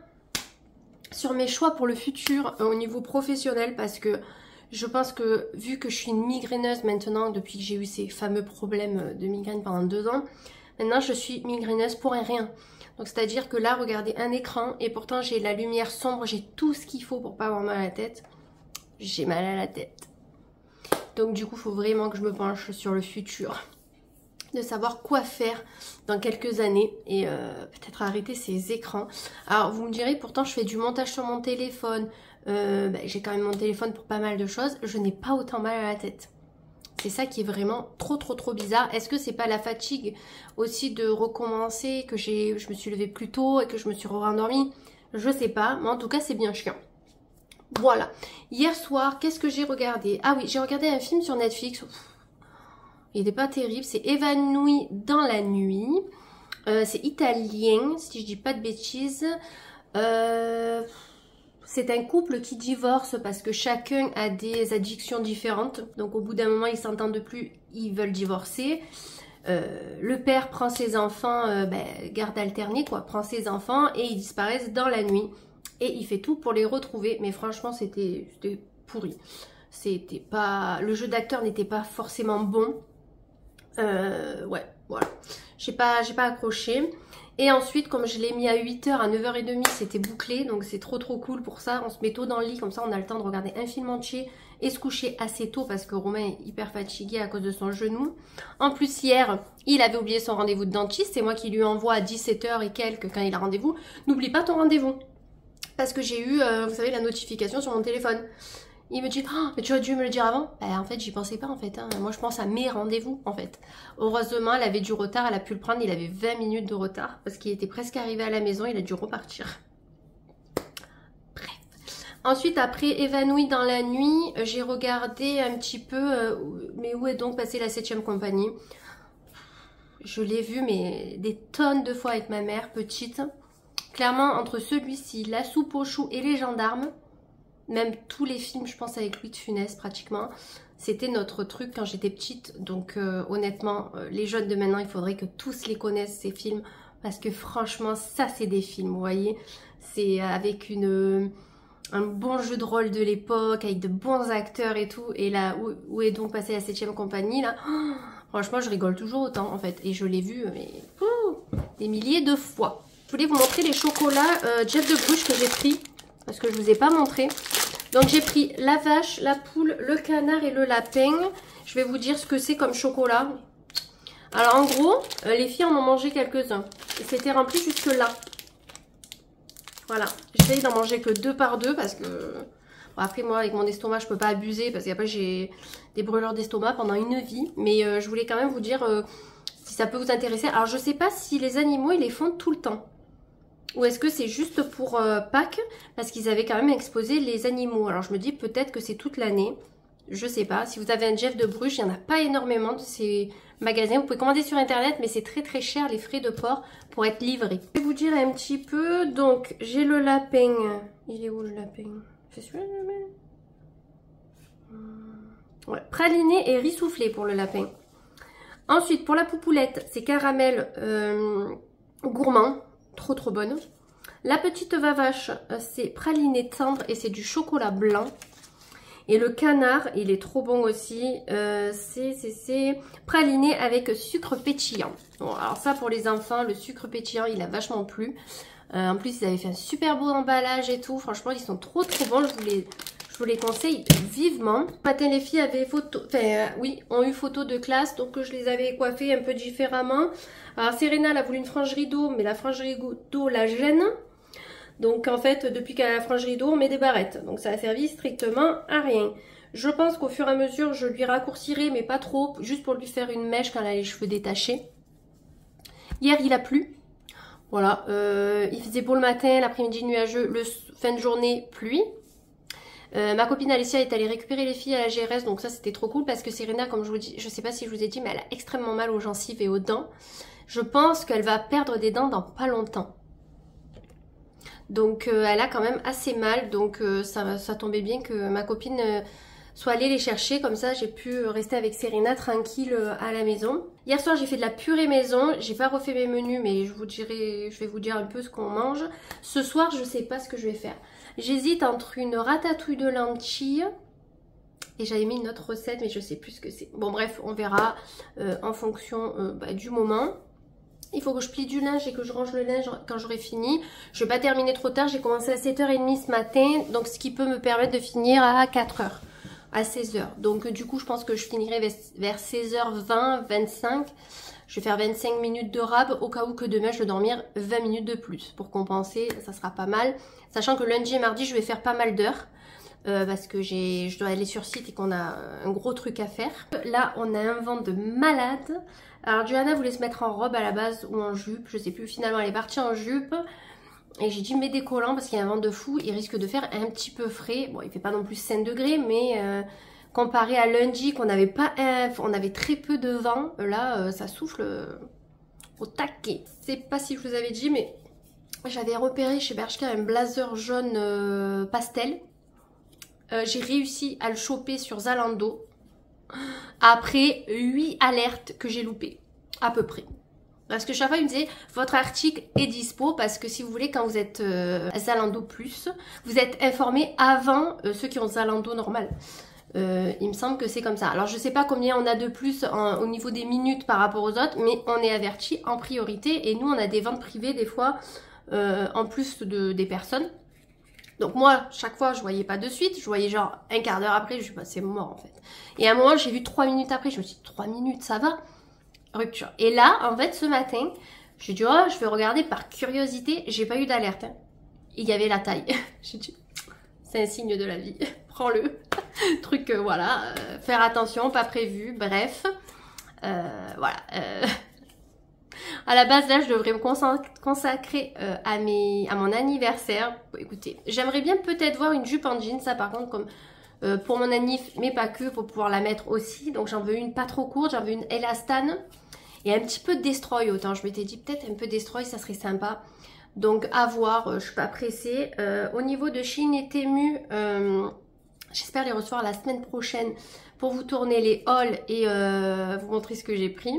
sur mes choix pour le futur au niveau professionnel, parce que je pense que vu que je suis une migraineuse maintenant, depuis que j'ai eu ces fameux problèmes de migraine pendant 2 ans, maintenant je suis migraineuse pour un rien. Donc c'est à dire que là, regardez un écran et pourtant j'ai la lumière sombre, j'ai tout ce qu'il faut pour pas avoir mal à la tête. J'ai mal à la tête. Donc du coup il faut vraiment que je me penche sur le futur, de savoir quoi faire dans quelques années et peut-être arrêter ces écrans. Alors vous me direz, pourtant je fais du montage sur mon téléphone, j'ai quand même mon téléphone pour pas mal de choses, je n'ai pas autant mal à la tête. C'est ça qui est vraiment trop bizarre. Est-ce que c'est pas la fatigue aussi de recommencer, que je me suis levée plus tôt et que je me suis rendormie? Je sais pas, mais en tout cas c'est bien chiant. Voilà. Hier soir, qu'est-ce que j'ai regardé? Ah oui, j'ai regardé un film sur Netflix. Il n'était pas terrible, c'est Évanoui dans la nuit. C'est italien, si je dis pas de bêtises. C'est un couple qui divorce parce que chacun a des addictions différentes. Donc au bout d'un moment, ils s'entendent plus, ils veulent divorcer. Le père prend ses enfants, garde alternée quoi, prend ses enfants et ils disparaissent dans la nuit. Et il fait tout pour les retrouver. Mais franchement, c'était pourri. C'était pas... Le jeu d'acteur n'était pas forcément bon. Ouais, voilà. J'ai pas accroché. Et ensuite, comme je l'ai mis à 8h, à 9h30, c'était bouclé. Donc c'est trop cool pour ça. On se met tôt dans le lit, comme ça on a le temps de regarder un film entier et se coucher assez tôt parce que Romain est hyper fatigué à cause de son genou. En plus, hier, il avait oublié son rendez-vous de dentiste. C'est moi qui lui envoie à 17h et quelques quand il a rendez-vous. N'oublie pas ton rendez-vous. Parce que j'ai eu, vous savez, la notification sur mon téléphone. Il me dit, oh, mais tu aurais dû me le dire avant. En fait, j'y pensais pas en fait. Hein. Moi, je pense à mes rendez-vous en fait. Heureusement, elle avait du retard, elle a pu le prendre. Il avait 20 minutes de retard parce qu'il était presque arrivé à la maison. Il a dû repartir. Bref. Ensuite, après Évanoui dans la nuit, j'ai regardé un petit peu. Mais où est donc passée la 7e compagnie? Je l'ai vu, mais des tonnes de fois avec ma mère petite. Clairement, entre celui-ci, La soupe aux choux et Les gendarmes, même tous les films, je pense, avec Louis de Funès, pratiquement, c'était notre truc quand j'étais petite. Donc, honnêtement, les jeunes de maintenant, il faudrait que tous les connaissent, ces films. Parce que franchement, ça, c'est des films, vous voyez. C'est avec une un bon jeu de rôle de l'époque avec de bons acteurs et tout. Et là, où est donc passée la 7ème compagnie là? Oh, franchement, je rigole toujours autant en fait. Et je l'ai vu mais, des milliers de fois. Je voulais vous montrer les chocolats Jeff de Bruges que j'ai pris. Parce que je vous ai pas montré. Donc j'ai pris la vache, la poule, le canard et le lapin. Je vais vous dire ce que c'est comme chocolat. Alors en gros, les filles en ont mangé quelques-uns. Et c'était rempli jusque là. Voilà, j'essaye d'en manger que 2 par 2 parce que... Bon, après moi avec mon estomac je peux pas abuser parce qu'après j'ai des brûleurs d'estomac pendant une vie. Mais je voulais quand même vous dire si ça peut vous intéresser. Alors je sais pas si les animaux ils les font tout le temps. Ou est-ce que c'est juste pour Pâques? Parce qu'ils avaient quand même exposé les animaux. Alors je me dis peut-être que c'est toute l'année. Je sais pas. Si vous avez un Jeff de Bruges, il n'y en a pas énormément de ces magasins. Vous pouvez commander sur internet, mais c'est très très cher les frais de port pour être livré. Je vais vous dire un petit peu. Donc j'ai le lapin. Il est où le lapin? C'est celui-là le lapin? Ouais. Praliné et riz soufflé pour le lapin. Ensuite pour la poupoulette, c'est caramel gourmand. Trop trop bonne. La petite vavache, c'est praliné tendre et c'est du chocolat blanc. Et le canard, il est trop bon aussi. C'est praliné avec sucre pétillant. Bon, alors ça pour les enfants, le sucre pétillant, il a vachement plu. En plus, ils avaient fait un super beau emballage et tout. Franchement, ils sont trop trop bons. Je vous les conseille vivement. Ce matin, les filles avaient ont eu photo de classe, donc je les avais coiffées un peu différemment. Alors Serena, elle a voulu une frange rideau, mais la frange rideau la gêne. Donc en fait, depuis qu'elle a la frange rideau, on met des barrettes. Donc ça a servi strictement à rien. Je pense qu'au fur et à mesure, je lui raccourcirai, mais pas trop, juste pour lui faire une mèche quand elle a les cheveux détachés. Hier, il a plu. Voilà, il faisait beau le matin, l'après-midi nuageux, fin de journée, pluie. Ma copine Alessia est allée récupérer les filles à la GRS, donc ça c'était trop cool parce que Serena, comme je vous dis, je sais pas si je vous ai dit, mais elle a extrêmement mal aux gencives et aux dents. Je pense qu'elle va perdre des dents dans pas longtemps. Donc elle a quand même assez mal, donc ça tombait bien que ma copine soit allée les chercher, comme ça j'ai pu rester avec Serena tranquille à la maison. Hier soir j'ai fait de la purée maison, j'ai pas refait mes menus mais je vais vous dire un peu ce qu'on mange. Ce soir je sais pas ce que je vais faire. J'hésite entre une ratatouille de lentilles et j'avais mis une autre recette mais je sais plus ce que c'est. Bon bref, on verra en fonction du moment. Il faut que je plie du linge et que je range le linge quand j'aurai fini. Je vais pas terminer trop tard, j'ai commencé à 7h30 ce matin, donc ce qui peut me permettre de finir à 4h, à 16h. Donc du coup je pense que je finirai vers 16h20, 25. Je vais faire 25 minutes de rab au cas où que demain je vais dormir 20 minutes de plus. Pour compenser, ça sera pas mal. Sachant que lundi et mardi je vais faire pas mal d'heures. Parce que je dois aller sur site et qu'on a un gros truc à faire. Là on a un vent de malade. Alors Johanna voulait se mettre en robe à la base ou en jupe, je sais plus, finalement elle est partie en jupe. Et j'ai dit mets des collants parce qu'il y a un vent de fou, il risque de faire un petit peu frais. Bon il fait pas non plus 5 degrés mais comparé à lundi qu'on n'avait pas, on avait très peu de vent, là ça souffle au taquet. Je sais pas si je vous avais dit mais j'avais repéré chez Bershka un blazer jaune pastel. J'ai réussi à le choper sur Zalando après 8 alertes que j'ai loupées, à peu près. Parce que chaque fois, il me disait, votre article est dispo, parce que si vous voulez, quand vous êtes Zalando Plus, vous êtes informé avant ceux qui ont Zalando normal. Il me semble que c'est comme ça. Alors, je sais pas combien on a de plus au niveau des minutes par rapport aux autres, mais on est averti en priorité. Et nous, on a des ventes privées, des fois, en plus des personnes. Donc moi, chaque fois, je voyais pas de suite. Je voyais genre un quart d'heure après, je me suis dit, bah, c'est mort en fait. Et à un moment, j'ai vu 3 minutes après, je me suis dit, 3 minutes, ça va? Rupture. Et là, en fait, ce matin, j'ai dit, oh, je vais regarder par curiosité. J'ai pas eu d'alerte. Hein. Il y avait la taille. J'ai dit, c'est un signe de la vie. Prends-le. Truc, voilà. Faire attention, pas prévu. Bref. Voilà. À la base, là, je devrais me consacrer à mon anniversaire. Écoutez, j'aimerais bien peut-être voir une jupe en jean, ça par contre, comme pour mon anniv, mais pas que, pour pouvoir la mettre aussi. Donc j'en veux une pas trop courte, j'en veux une élastane et un petit peu de destroy autant. Je m'étais dit peut-être un peu destroy, ça serait sympa. Donc à voir, je suis pas pressée. Au niveau de Shein et Temu, j'espère les recevoir la semaine prochaine pour vous tourner les hauls et vous montrer ce que j'ai pris.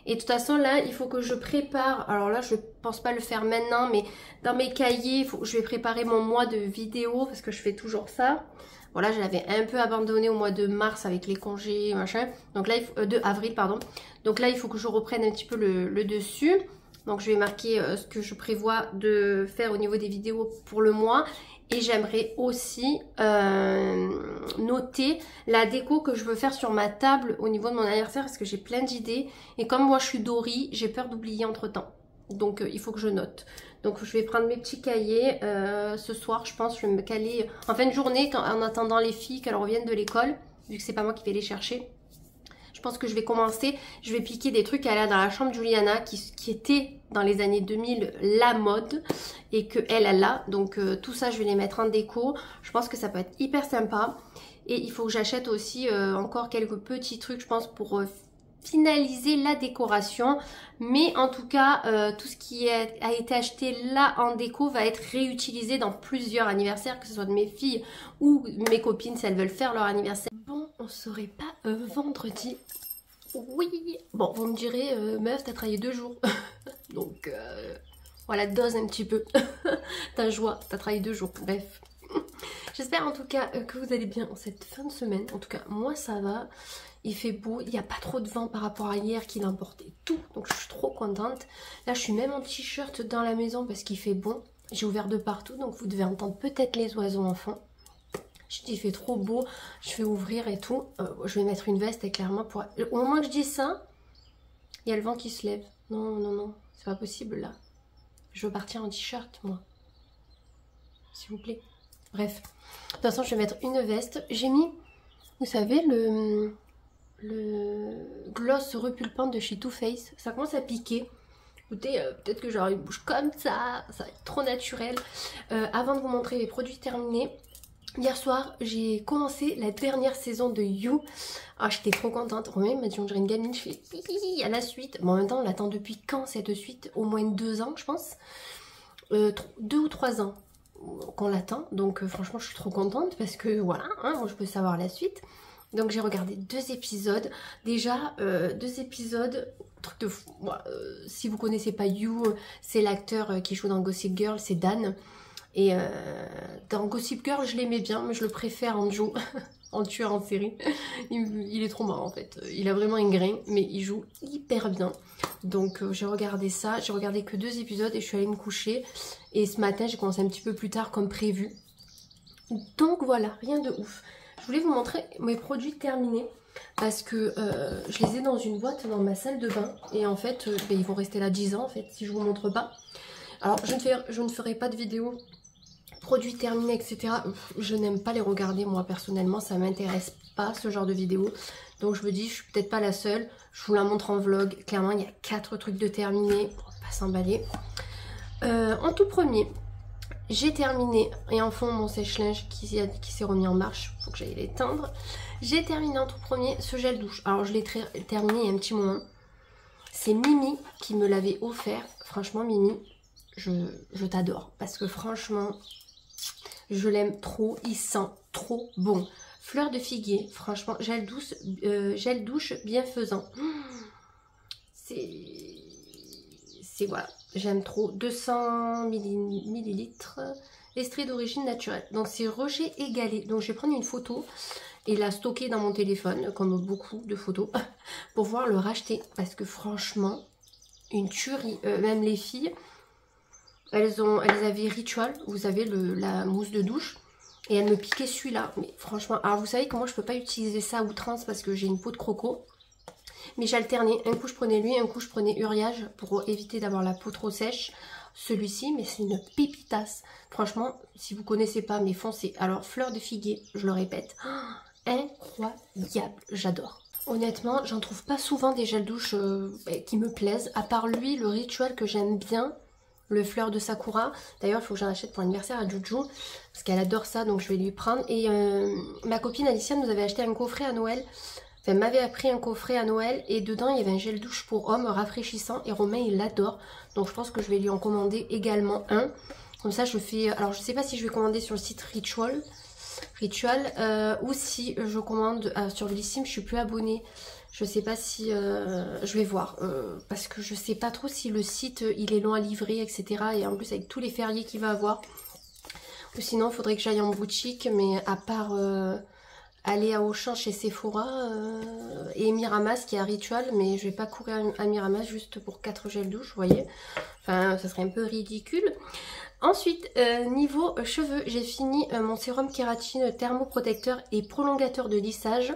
Et de toute façon là il faut que je prépare, alors là je pense pas le faire maintenant, mais dans mes cahiers je vais préparer mon mois de vidéo parce que je fais toujours ça. Voilà, je l'avais un peu abandonné au mois de mars avec les congés machin, donc là de avril pardon, donc là il faut que je reprenne un petit peu le dessus. Donc je vais marquer ce que je prévois de faire au niveau des vidéos pour le mois. Et j'aimerais aussi noter la déco que je veux faire sur ma table au niveau de mon anniversaire parce que j'ai plein d'idées. Et comme moi je suis Dory, j'ai peur d'oublier entre temps. Donc il faut que je note. Donc je vais prendre mes petits cahiers ce soir, je pense. Je vais me caler en fin de journée en attendant les filles qu'elles reviennent de l'école. Vu que c'est pas moi qui vais les chercher. Je pense que je vais commencer, je vais piquer des trucs à aller dans la chambre de Juliana qui était dans les années 2000 la mode et que elle a. Donc tout ça je vais les mettre en déco. Je pense que ça peut être hyper sympa. Et il faut que j'achète aussi encore quelques petits trucs je pense pour finaliser la décoration. Mais en tout cas tout ce qui a été acheté là en déco va être réutilisé dans plusieurs anniversaires, que ce soit de mes filles ou mes copines si elles veulent faire leur anniversaire. Bon, on serait pas vendredi. Oui. Bon, vous me direz, meuf, t'as travaillé 2 jours. Donc, voilà, dose un petit peu. Ta joie, t'as travaillé 2 jours. Bref. J'espère en tout cas que vous allez bien en cette fin de semaine. En tout cas, moi ça va. Il fait beau, il n'y a pas trop de vent par rapport à hier qui l'emportait tout. Donc, je suis trop contente. Là, je suis même en t-shirt dans la maison parce qu'il fait bon. J'ai ouvert de partout, donc vous devez entendre peut-être les oiseaux en fond. Je dis il fait trop beau, je vais ouvrir et tout. Je vais mettre une veste et clairement pour... Au moment que je dis ça, il y a le vent qui se lève. Non, non, non, c'est pas possible là. Je veux partir en t-shirt moi. S'il vous plaît. Bref. De toute façon, je vais mettre une veste. J'ai mis, vous savez, le gloss repulpant de chez Too Faced. Ça commence à piquer. Écoutez, peut-être que j'aurai une bouche comme ça va être trop naturel. Avant de vous montrer les produits terminés, hier soir, j'ai commencé la dernière saison de You. Ah, j'étais trop contente. Romain m'a dit on dirait une gamine. Je fais hihi à la suite. Bon, en même temps, on l'attend depuis quand cette suite? Au moins 2 ans, je pense. 2 ou 3 ans qu'on l'attend. Donc, franchement, je suis trop contente parce que voilà, hein, moi, je peux savoir la suite. Donc, j'ai regardé 2 épisodes. Déjà, 2 épisodes. Truc de fou. Moi, si vous connaissez pas You, c'est l'acteur qui joue dans Gossip Girl, c'est Dan. Et dans Gossip Girl, je l'aimais bien, mais je le préfère en Joe, en tueur en série. Il est trop marrant en fait. Il a vraiment une grain, mais il joue hyper bien. Donc j'ai regardé ça, j'ai regardé que 2 épisodes et je suis allée me coucher. Et ce matin, j'ai commencé un petit peu plus tard comme prévu. Donc voilà, rien de ouf. Je voulais vous montrer mes produits terminés. Parce que je les ai dans une boîte dans ma salle de bain. Et en fait, ils vont rester là 10 ans en fait, si je vous montre pas. Alors, je ne ferai pas de vidéo produits terminés, etc. Je n'aime pas les regarder, moi, personnellement. Ça m'intéresse pas, ce genre de vidéo. Donc, je me dis, je suis peut-être pas la seule. Je vous la montre en vlog. Clairement, il y a 4 trucs de terminés. Pour pas s'emballer. En tout premier, j'ai terminé, et en fond, mon sèche-linge qui s'est remis en marche. Faut que j'aille l'éteindre. J'ai terminé en tout premier ce gel douche. Alors, je l'ai terminé il y a un petit moment. C'est Mimi qui me l'avait offert. Franchement, Mimi, je t'adore. Parce que franchement, je l'aime trop. Il sent trop bon. Fleur de figuier, franchement, gel douche bienfaisant. C'est voilà, j'aime trop. 200 millilitres. Estrie d'origine naturelle. Donc, c'est Roger égalé. Donc, je vais prendre une photo et la stocker dans mon téléphone, comme beaucoup de photos, pour pouvoir le racheter. Parce que franchement, une tuerie. Même les filles, elles avaient Ritual, vous savez, la mousse de douche. Et elles me piquaient celui-là. Mais franchement, alors vous savez que moi, je peux pas utiliser ça à outrance parce que j'ai une peau de croco. Mais j'alternais. Un coup, je prenais lui, un coup, je prenais Uriage pour éviter d'avoir la peau trop sèche. Celui-ci, mais c'est une pépitasse. Franchement, si vous connaissez pas, mais foncez. Alors, fleur de figuier, je le répète. Incroyable, j'adore. Honnêtement, j'en trouve pas souvent des gels douche qui me plaisent. À part lui, le Ritual que j'aime bien, le fleur de Sakura. D'ailleurs, il faut que j'en achète pour l'anniversaire à Juju, parce qu'elle adore ça, donc je vais lui prendre. Et ma copine Alicia nous avait acheté un coffret à Noël. Enfin, elle m'avait appris un coffret à Noël, et dedans, il y avait un gel douche pour homme rafraîchissant. Et Romain, il l'adore. Donc, je pense que je vais lui en commander également un. Comme ça, je fais... Alors, je sais pas si je vais commander sur le site Ritual, ou si je commande sur Bellissime. Je suis plus abonnée. Je sais pas si... je vais voir. Parce que je sais pas trop si le site, il est long à livrer, etc. Et en plus, avec tous les fériés qu'il va avoir. Ou sinon, il faudrait que j'aille en boutique. Mais à part aller à Auchan chez Sephora et Miramas qui est à Ritual. Mais je vais pas courir à Miramas juste pour 4 gels douche, vous voyez. Enfin, ça serait un peu ridicule. Ensuite, niveau cheveux, j'ai fini mon sérum kératine thermoprotecteur et prolongateur de lissage.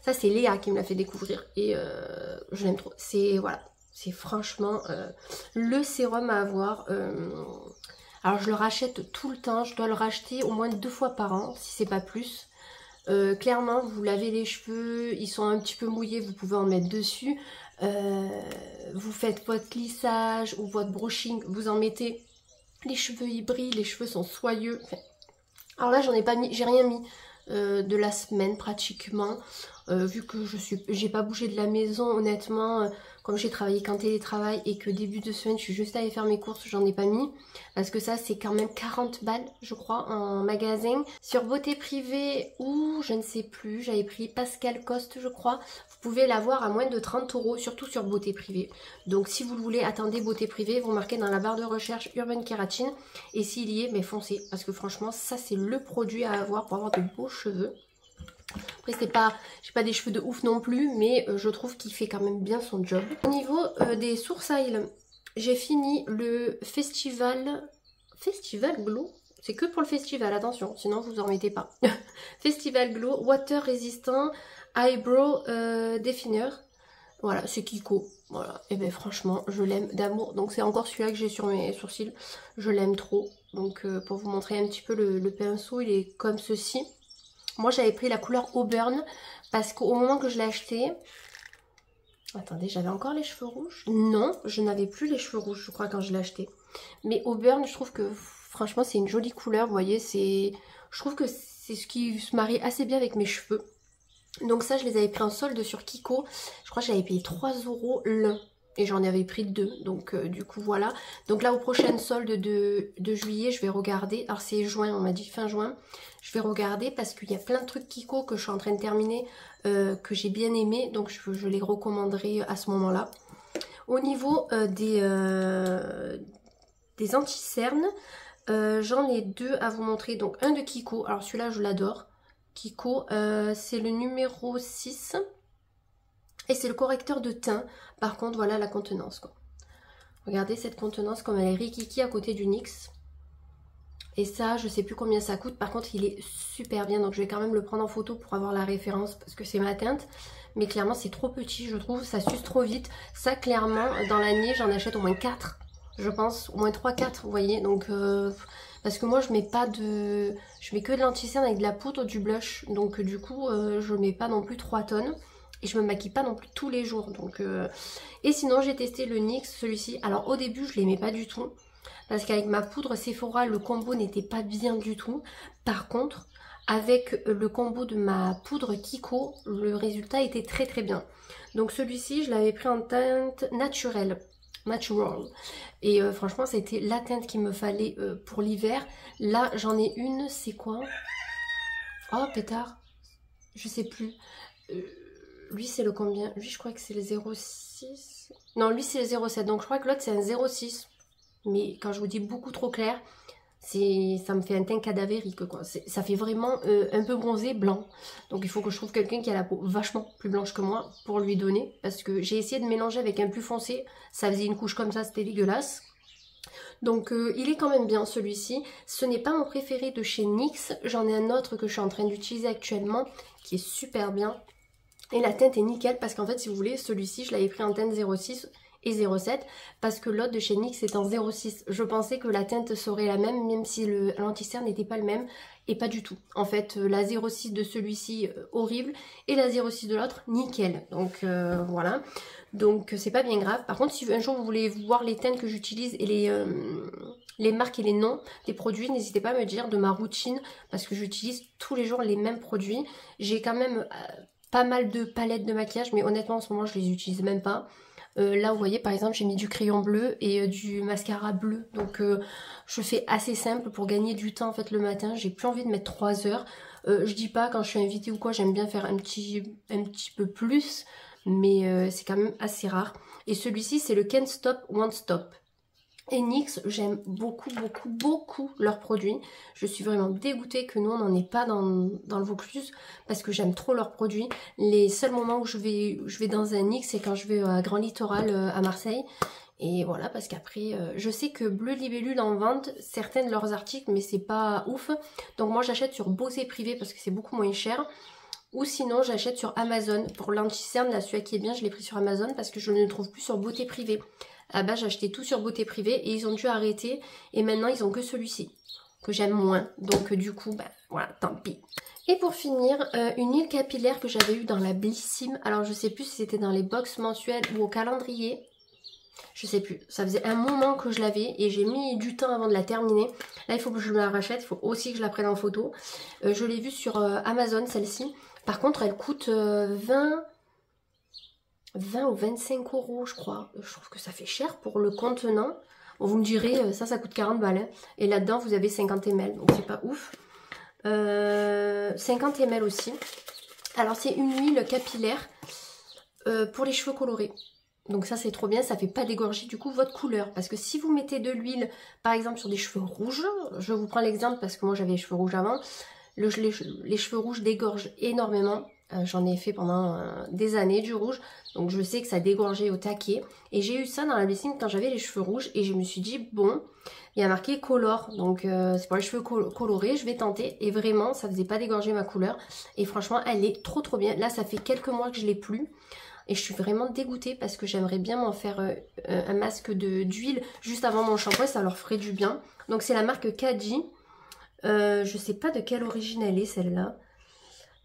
Ça, c'est Léa qui me l'a fait découvrir et je l'aime trop. C'est, voilà, c'est franchement le sérum à avoir. Alors, je le rachète tout le temps. Je dois le racheter au moins 2 fois par an, si c'est pas plus. Clairement, vous lavez les cheveux, ils sont un petit peu mouillés, vous pouvez en mettre dessus. Vous faites votre lissage ou votre brushing, vous en mettez. Les cheveux ils brillent, les cheveux sont soyeux. Enfin, alors là, j'en ai pas mis, j'ai rien mis de la semaine pratiquement. Vu que j'ai pas bougé de la maison, honnêtement, comme j'ai travaillé qu'en télétravail et que début de semaine je suis juste allée faire mes courses, j'en ai pas mis. Parce que ça c'est quand même 40 balles je crois en magasin. Sur Beauté Privée ou je ne sais plus, j'avais pris Pascal Coste je crois. Vous pouvez l'avoir à moins de 30 €, surtout sur Beauté Privée. Donc si vous le voulez, attendez Beauté Privée, vous marquez dans la barre de recherche Urban Kératine. Et s'il y est, mais foncez. Parce que franchement ça c'est le produit à avoir pour avoir de beaux cheveux. Après c'est pas, j'ai pas des cheveux de ouf non plus, mais je trouve qu'il fait quand même bien son job. Au niveau des sourcils, j'ai fini le Festival Glow. C'est que pour le festival, attention, sinon vous en mettez pas. Festival Glow, Water Resistant Eyebrow Definer. Voilà, c'est Kiko. Voilà, et ben franchement, je l'aime d'amour. Donc c'est encore celui-là que j'ai sur mes sourcils. Je l'aime trop. Donc pour vous montrer un petit peu le pinceau, il est comme ceci. Moi j'avais pris la couleur Auburn parce qu'au moment que je l'ai acheté... Attendez, j'avais encore les cheveux rouges? Non, je n'avais plus les cheveux rouges je crois quand je l'ai acheté. Mais Auburn, je trouve que franchement c'est une jolie couleur, vous voyez. Je trouve que c'est ce qui se marie assez bien avec mes cheveux. Donc ça je les avais pris en solde sur Kiko. Je crois que j'avais payé 3 € l'un. Et j'en avais pris 2, donc du coup voilà. Donc là aux prochaines soldes de juillet, je vais regarder. Alors c'est juin, on m'a dit fin juin. Je vais regarder parce qu'il y a plein de trucs Kiko que je suis en train de terminer, que j'ai bien aimé. Donc je les recommanderai à ce moment-là. Au niveau des anti-cernes, j'en ai 2 à vous montrer. Donc un de Kiko, alors celui-là je l'adore. Kiko, c'est le numéro 6. Et c'est le correcteur de teint. Par contre, voilà la contenance, quoi. Regardez cette contenance comme elle est rikiki à côté du NYX. Et ça, je sais plus combien ça coûte. Par contre, il est super bien. Donc, je vais quand même le prendre en photo pour avoir la référence parce que c'est ma teinte. Mais clairement, c'est trop petit, je trouve. Ça s'use trop vite. Ça, clairement, dans l'année, j'en achète au moins 4. Je pense, au moins 3-4, vous voyez. Donc, parce que moi, je mets pas de... Je mets que de l'anti-cerne avec de la poudre, du blush. Donc, du coup, je mets pas non plus 3 tonnes. Et je me maquille pas non plus tous les jours. Donc, et sinon, j'ai testé le NYX, celui-ci. Alors, au début, je l'aimais pas du tout. Parce qu'avec ma poudre Sephora, le combo n'était pas bien du tout. Par contre, avec le combo de ma poudre Kiko, le résultat était très très bien. Donc, celui-ci, je l'avais pris en teinte naturelle. Natural. Et franchement, c'était la teinte qu'il me fallait pour l'hiver. Là, j'en ai une. C'est quoi? Oh, pétard. Je sais plus. Lui c'est le combien? Lui je crois que c'est le 0,6. Non lui c'est le 0,7. Donc je crois que l'autre c'est un 0,6. Mais quand je vous dis beaucoup trop clair, ça me fait un teint cadavérique quoi. Ça fait vraiment un peu bronzé blanc. Donc il faut que je trouve quelqu'un qui a la peau vachement plus blanche que moi pour lui donner. Parce que j'ai essayé de mélanger avec un plus foncé. Ça faisait une couche comme ça, c'était dégueulasse. Donc il est quand même bien celui-ci. Ce n'est pas mon préféré de chez NYX. J'en ai un autre que je suis en train d'utiliser actuellement qui est super bien. Et la teinte est nickel parce qu'en fait si vous voulez celui-ci je l'avais pris en teinte 06 et 07 parce que l'autre de chez NYX est en 06. Je pensais que la teinte serait la même si l'anti-cerne n'était pas le même et pas du tout. En fait la 06 de celui-ci horrible et la 06 de l'autre nickel. Donc voilà. Donc c'est pas bien grave. Par contre si un jour vous voulez voir les teintes que j'utilise et les marques et les noms des produits, n'hésitez pas à me dire de ma routine parce que j'utilise tous les jours les mêmes produits. J'ai quand même... pas mal de palettes de maquillage, mais honnêtement en ce moment je les utilise même pas. Là vous voyez par exemple j'ai mis du crayon bleu et du mascara bleu. Donc je fais assez simple pour gagner du temps en fait le matin. J'ai plus envie de mettre 3 heures. Je dis pas quand je suis invitée ou quoi, j'aime bien faire un petit peu plus. Mais c'est quand même assez rare. Et celui-ci c'est le Can't Stop Won't Stop. Et NYX, j'aime beaucoup, beaucoup, beaucoup leurs produits. Je suis vraiment dégoûtée que nous, on n'en ait pas dans le Vaucluse parce que j'aime trop leurs produits. Les seuls moments où je vais dans un NYX, c'est quand je vais à Grand Littoral à Marseille. Et voilà, parce qu'après, je sais que Bleu Libellule en vendent certains de leurs articles, mais c'est pas ouf. Donc moi, j'achète sur Beauté Privé parce que c'est beaucoup moins cher. Ou sinon, j'achète sur Amazon. Pour l'anti-cerne, là, celui qui est bien, je l'ai pris sur Amazon parce que je ne le trouve plus sur Beauté Privée. À la base, j'achetais tout sur Beauté Privée et ils ont dû arrêter. Et maintenant, ils ont que celui-ci, que j'aime moins. Donc, du coup, bah, voilà, tant pis. Et pour finir, une huile capillaire que j'avais eue dans la Blissim. Alors, je sais plus si c'était dans les box mensuelles ou au calendrier. Je sais plus. Ça faisait un moment que je l'avais et j'ai mis du temps avant de la terminer. Là, il faut que je la rachète. Il faut aussi que je la prenne en photo. Je l'ai vue sur Amazon, celle-ci. Par contre, elle coûte 20 ou 25 €, je crois. Je trouve que ça fait cher pour le contenant. Bon, vous me direz, ça coûte 40 balles. Hein. Et là-dedans, vous avez 50 ml. Donc, c'est pas ouf. 50 ml aussi. Alors, c'est une huile capillaire pour les cheveux colorés. Donc ça, c'est trop bien. Ça fait pas dégorger, du coup, votre couleur. Parce que si vous mettez de l'huile, par exemple, sur des cheveux rouges, je vous prends l'exemple parce que moi, j'avais les cheveux rouges avant. Les cheveux rouges dégorgent énormément. J'en ai fait pendant des années du rouge. Donc je sais que ça dégorgeait au taquet. Et j'ai eu ça dans la Blissim quand j'avais les cheveux rouges. Et je me suis dit, bon, il y a marqué color. Donc c'est pour les cheveux colorés, je vais tenter. Et vraiment, ça faisait pas dégorger ma couleur. Et franchement, elle est trop trop bien. Là, ça fait quelques mois que je l'ai plus. Et je suis vraiment dégoûtée parce que j'aimerais bien m'en faire un masque d'huile juste avant mon shampoing. Ça leur ferait du bien. Donc c'est la marque Kaji. Je sais pas de quelle origine elle est celle-là.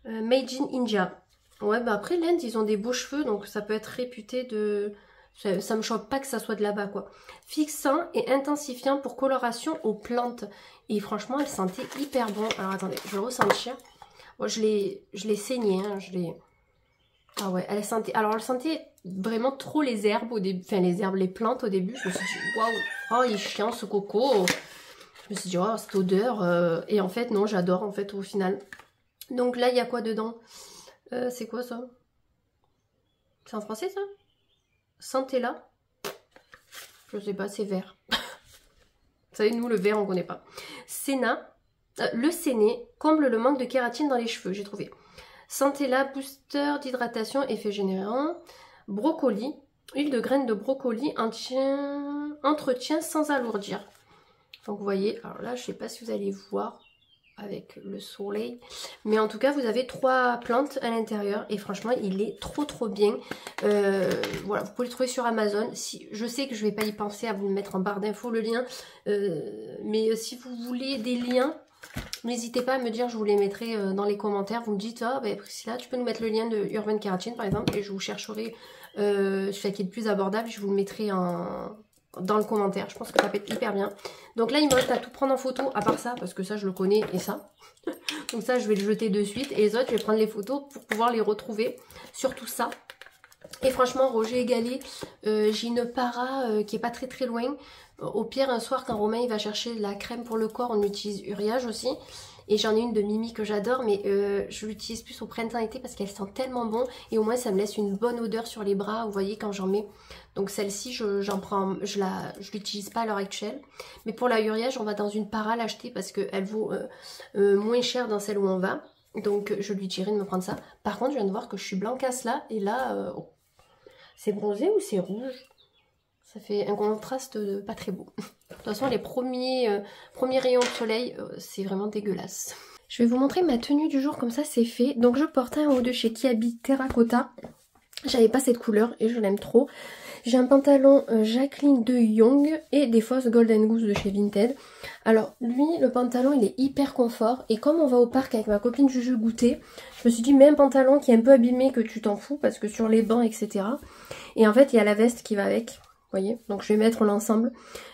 Made in India. Ouais, bah après l'Inde, ils ont des beaux cheveux, donc ça peut être réputé de... Ça me choque pas que ça soit de là-bas, quoi. Fixant et intensifiant pour coloration aux plantes. Et franchement, elle sentait hyper bon. Alors attendez, je vais le ressentir. Moi, je l'ai saigné, hein, Ah ouais, elle sentait... Alors, elle sentait vraiment trop les herbes au début. Enfin, les plantes au début. Je me suis dit, waouh, oh, il est chiant ce coco. Je me suis dit, oh, cette odeur. Et en fait, non, j'adore, en fait, au final. Donc là, il y a quoi dedans? C'est quoi ça? C'est en français, ça? Sentez-la. Je sais pas, c'est vert. Vous savez, nous, le vert, on connaît pas. Sénat. Le séné comble le manque de kératine dans les cheveux, j'ai trouvé. Sentez-la, booster d'hydratation, effet générant. Brocoli. Huile de graines de brocoli, entretien sans alourdir. Donc vous voyez, alors là, je sais pas si vous allez voir avec le soleil, mais en tout cas vous avez 3 plantes à l'intérieur et franchement il est trop trop bien. Voilà, vous pouvez le trouver sur Amazon. Si, je sais que je vais pas y penser à vous le mettre en barre d'infos le lien, mais si vous voulez des liens, n'hésitez pas à me dire, je vous les mettrai dans les commentaires. Vous me dites, ah ben Priscilla, tu peux nous mettre le lien de Urban Kératine par exemple, et je vous chercherai celui qui est le plus abordable, je vous le mettrai dans le commentaire. Je pense que ça peut être hyper bien. Donc là, il me reste à tout prendre en photo, à part ça, parce que ça, je le connais, et ça. Donc ça, je vais le jeter de suite. Et les autres, je vais prendre les photos pour pouvoir les retrouver. Surtout ça. Et franchement, Roger et Gallet, j'ai une para qui est pas très très loin. Au pire, un soir, quand Romain il va chercher de la crème pour le corps, on utilise Uriage aussi. Et j'en ai une de Mimi que j'adore, mais je l'utilise plus au printemps-été parce qu'elle sent tellement bon. Et au moins, ça me laisse une bonne odeur sur les bras, vous voyez, quand j'en mets. Donc celle-ci, je l'utilise pas à l'heure actuelle. Mais pour la Uriage, on va dans une para l'acheter parce qu'elle vaut moins cher dans celle où on va. Donc je lui dirai de me prendre ça. Par contre, je viens de voir que je suis blancasse là. Et là, c'est bronzé ou c'est rouge? Ça fait un contraste pas très beau. De toute façon, les premiers rayons de soleil, c'est vraiment dégueulasse. Je vais vous montrer ma tenue du jour, comme ça c'est fait. Donc je porte un haut de chez Kiabi Terracotta. J'avais pas cette couleur et je l'aime trop. J'ai un pantalon Jacqueline de Young et des fausses Golden Goose de chez Vinted. Alors lui, le pantalon il est hyper confort. Et comme on va au parc avec ma copine Juju goûter, je me suis dit mets un pantalon qui est un peu abîmé que tu t'en fous parce que sur les bancs etc. Et en fait il y a la veste qui va avec. Vous voyez, donc je vais mettre l'ensemble.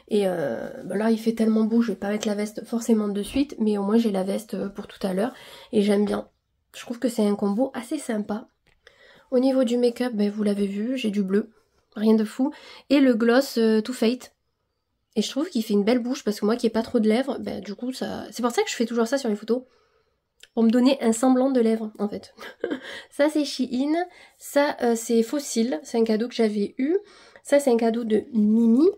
Et là il fait tellement beau, je vais pas mettre la veste forcément de suite. Mais au moins j'ai la veste pour tout à l'heure. Et j'aime bien. Je trouve que c'est un combo assez sympa. Au niveau du make-up, ben, vous l'avez vu, j'ai du bleu. rien de fou. Et le gloss Too Faced. Et je trouve qu'il fait une belle bouche parce que moi qui n'ai pas trop de lèvres, ben, du coup ça... C'est pour ça que je fais toujours ça sur les photos. Pour me donner un semblant de lèvres en fait. Ça c'est Shein, ça c'est Fossil, c'est un cadeau que j'avais eu. Ça c'est un cadeau de Mimi.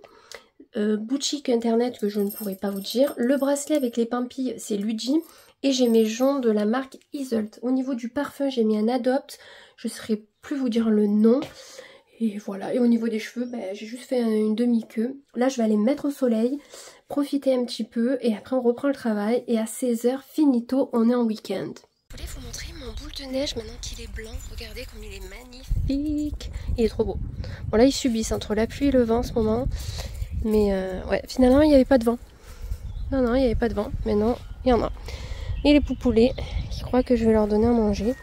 Boutique internet que je ne pourrais pas vous dire. Le bracelet avec les pampilles c'est Luigi. Et j'ai mes joncs de la marque Isolt. Au niveau du parfum j'ai mis un Adopt. Je ne saurais plus vous dire le nom. Et voilà, et au niveau des cheveux, ben, j'ai juste fait une demi-queue. Là, je vais aller me mettre au soleil, profiter un petit peu, et après on reprend le travail. Et à 16h, finito, on est en week-end. Je voulais vous montrer mon boule de neige maintenant qu'il est blanc. Regardez comme il est magnifique. Il est trop beau. Bon là, ils subissent entre la pluie et le vent en ce moment. Mais ouais, finalement, il n'y avait pas de vent. Non, non, il n'y avait pas de vent. Mais non, il y en a. Et les poupoulets qui croient que je vais leur donner à manger.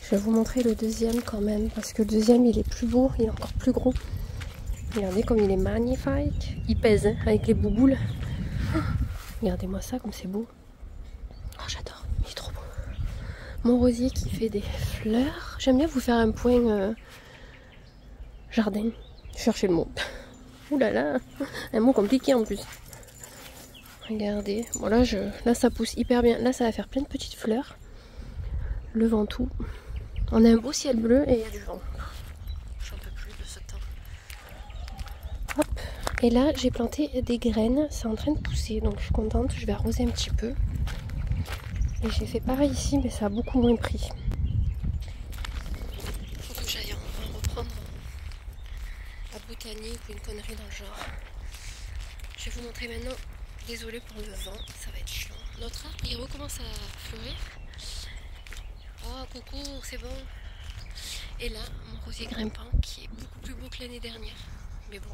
Je vais vous montrer le deuxième quand même, parce que le deuxième il est plus beau, il est encore plus gros. Regardez comme il est magnifique. Il pèse hein, avec les bouboules. Oh, regardez-moi ça comme c'est beau. Oh j'adore, il est trop beau. Mon rosier qui fait des fleurs. J'aime bien vous faire un point jardin. Cherchez le mot. Ouh là là, un mot compliqué en plus. Regardez, bon là, là ça pousse hyper bien. Là ça va faire plein de petites fleurs. Le Ventoux. On a un beau ciel bleu et il y a du vent. J'en peux plus de ce temps. Hop. Et là, j'ai planté des graines. C'est en train de pousser, donc je suis contente. Je vais arroser un petit peu. Et j'ai fait pareil ici, mais ça a beaucoup moins pris. Faut que j'aille en reprendre la botanique ou une connerie dans le genre. Je vais vous montrer maintenant. Désolée pour le vent, ça va être chiant. Notre arbre, il recommence à fleurir. Oh coucou, c'est bon. Et là, mon rosier grimpant qui est beaucoup plus beau que l'année dernière. Mais bon,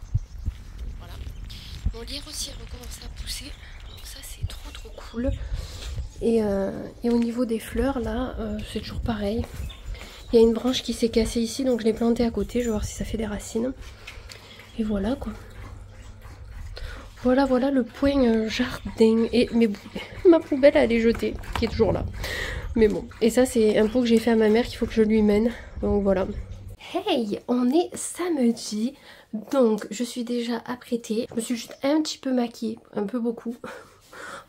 voilà. Mon lierre aussi recommence à pousser. Donc ça c'est trop cool. Et au niveau des fleurs là, c'est toujours pareil. Il y a une branche qui s'est cassée ici, donc je l'ai plantée à côté. Je vais voir si ça fait des racines. Et voilà quoi. Voilà le point jardin. Et ma poubelle elle est jetée, qui est toujours là. Mais bon, et ça c'est un pot que j'ai fait à ma mère qu'il faut que je lui mène. Donc voilà. Hey, on est samedi. Donc je suis déjà apprêtée. Je me suis juste un petit peu maquillée, un peu beaucoup.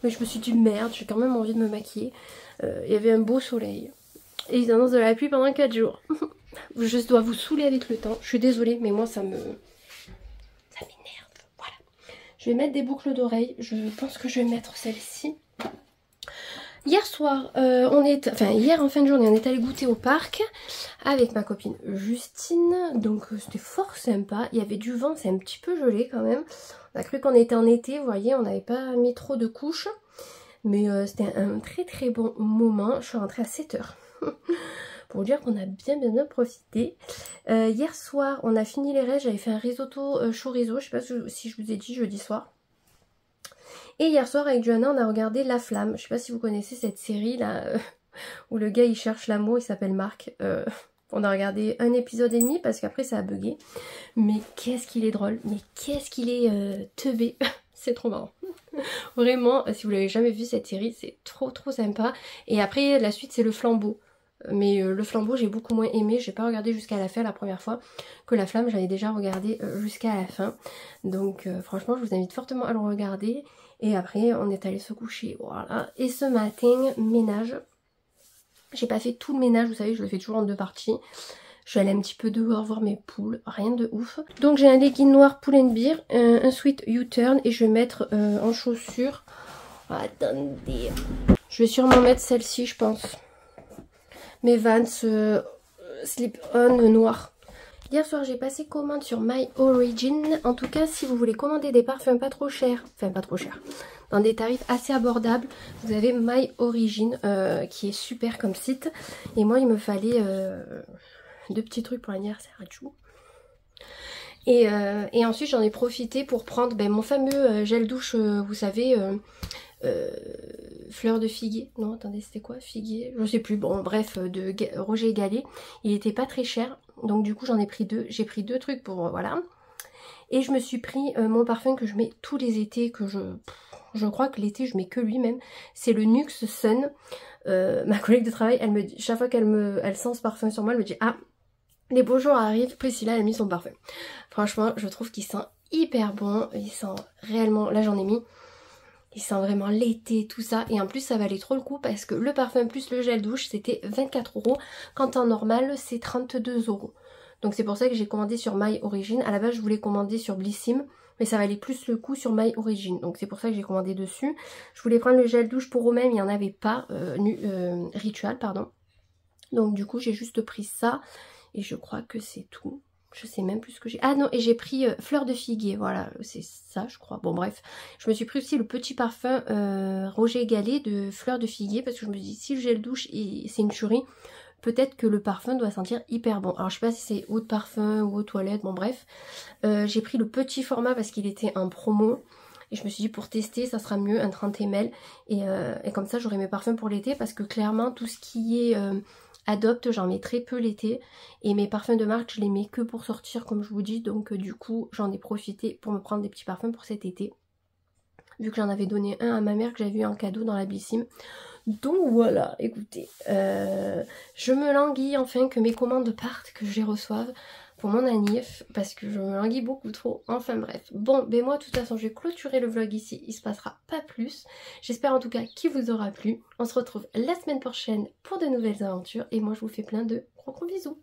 Mais je me suis dit merde, j'ai quand même envie de me maquiller. Il y avait un beau soleil. Et ils annoncent de la pluie pendant 4 jours. Je dois vous saouler avec le temps. Je suis désolée, mais moi ça m'énerve. Voilà. Je vais mettre des boucles d'oreilles. Je pense que je vais mettre celle-ci. Hier soir, hier en fin de journée, on est allé goûter au parc avec ma copine Justine. Donc c'était fort sympa. Il y avait du vent, c'est un petit peu gelé quand même. On a cru qu'on était en été, vous voyez, on n'avait pas mis trop de couches. Mais c'était un très bon moment. Je suis rentrée à 7h. Pour vous dire qu'on a bien profité. Hier soir, on a fini les restes. J'avais fait un risotto chorizo. Je sais pas si je vous ai dit jeudi soir. Et hier soir avec Johanna on a regardé La Flamme. Je sais pas si vous connaissez cette série là où le gars il cherche l'amour, il s'appelle Marc. On a regardé un épisode et demi parce qu'après ça a bugué. Mais qu'est-ce qu'il est drôle, mais qu'est-ce qu'il est teubé. C'est trop marrant. Vraiment, si vous l'avez jamais vu cette série, c'est trop sympa. Et après la suite c'est Le Flambeau. Mais le Flambeau j'ai beaucoup moins aimé, j'ai pas regardé jusqu'à la fin la première fois, que La Flamme j'avais déjà regardé jusqu'à la fin. Donc franchement je vous invite fortement à le regarder. Et après on est allé se coucher, voilà. Et ce matin, ménage. J'ai pas fait tout le ménage, vous savez je le fais toujours en 2 parties. Je suis allée un petit peu dehors voir mes poules, rien de ouf. Donc j'ai un legging noir Pull & Bear, un sweat U-turn et je vais mettre en chaussures. Attendez. Je vais sûrement mettre celle-ci je pense. Mes Vans slip-on noir. Hier soir j'ai passé commande sur My Origin. En tout cas si vous voulez commander des parfums pas trop chers, enfin pas trop chers, dans des tarifs assez abordables, vous avez My Origin qui est super comme site. Et moi il me fallait 2 petits trucs pour l'anniversaire à Chou. Et ensuite j'en ai profité pour prendre mon fameux gel douche, vous savez, fleur de figuier. Non attendez c'était quoi, figuier, je sais plus, bon bref, de Roger Gallet. Il était pas très cher, donc du coup j'en ai pris 2. J'ai pris 2 trucs pour voilà. Et je me suis pris mon parfum que je mets tous les étés, que je crois que l'été je mets que lui même. C'est le Nux Sun. Ma collègue de travail elle me dit, chaque fois qu'elle sent ce parfum sur moi, elle me dit ah Les beaux jours arrivent, Priscilla a mis son parfum. Franchement, je trouve qu'il sent hyper bon, il sent réellement, là j'en ai mis, il sent vraiment l'été, tout ça. Et en plus ça valait trop le coup parce que le parfum plus le gel douche c'était 24 €, quand en normal c'est 32 €. Donc c'est pour ça que j'ai commandé sur My Origin. À la base je voulais commander sur Blissim, mais ça valait plus le coup sur My Origin. Donc c'est pour ça que j'ai commandé dessus. Je voulais prendre le gel douche pour eux-mêmes, il n'y en avait pas, Ritual pardon. Donc du coup j'ai juste pris ça et je crois que c'est tout. Je sais même plus ce que j'ai. Ah non, et j'ai pris fleur de figuier, voilà, c'est ça je crois. Bon bref, je me suis pris aussi le petit parfum Roger Gallet de fleur de figuier parce que je me dis si le gel douche c'est une tuerie, peut-être que le parfum doit sentir hyper bon. Alors je sais pas si c'est eau de parfum ou eau de toilette, bon bref. J'ai pris le petit format parce qu'il était en promo. Et je me suis dit pour tester ça sera mieux un 30 ml. Et comme ça j'aurai mes parfums pour l'été parce que clairement tout ce qui est Adopte, j'en mets très peu l'été. Et mes parfums de marque je les mets que pour sortir comme je vous dis. Donc du coup j'en ai profité pour me prendre des petits parfums pour cet été. Vu que j'en avais donné un à ma mère que j'avais eu en cadeau dans la Blissim. Donc voilà, écoutez, je me languis enfin que mes commandes partent, que je les reçoive pour mon anniv, parce que je me languis beaucoup trop, enfin bref. Bon, ben moi de toute façon je vais clôturer le vlog ici, il se passera pas plus. J'espère en tout cas qu'il vous aura plu. On se retrouve la semaine prochaine pour de nouvelles aventures, et moi je vous fais plein de gros bisous.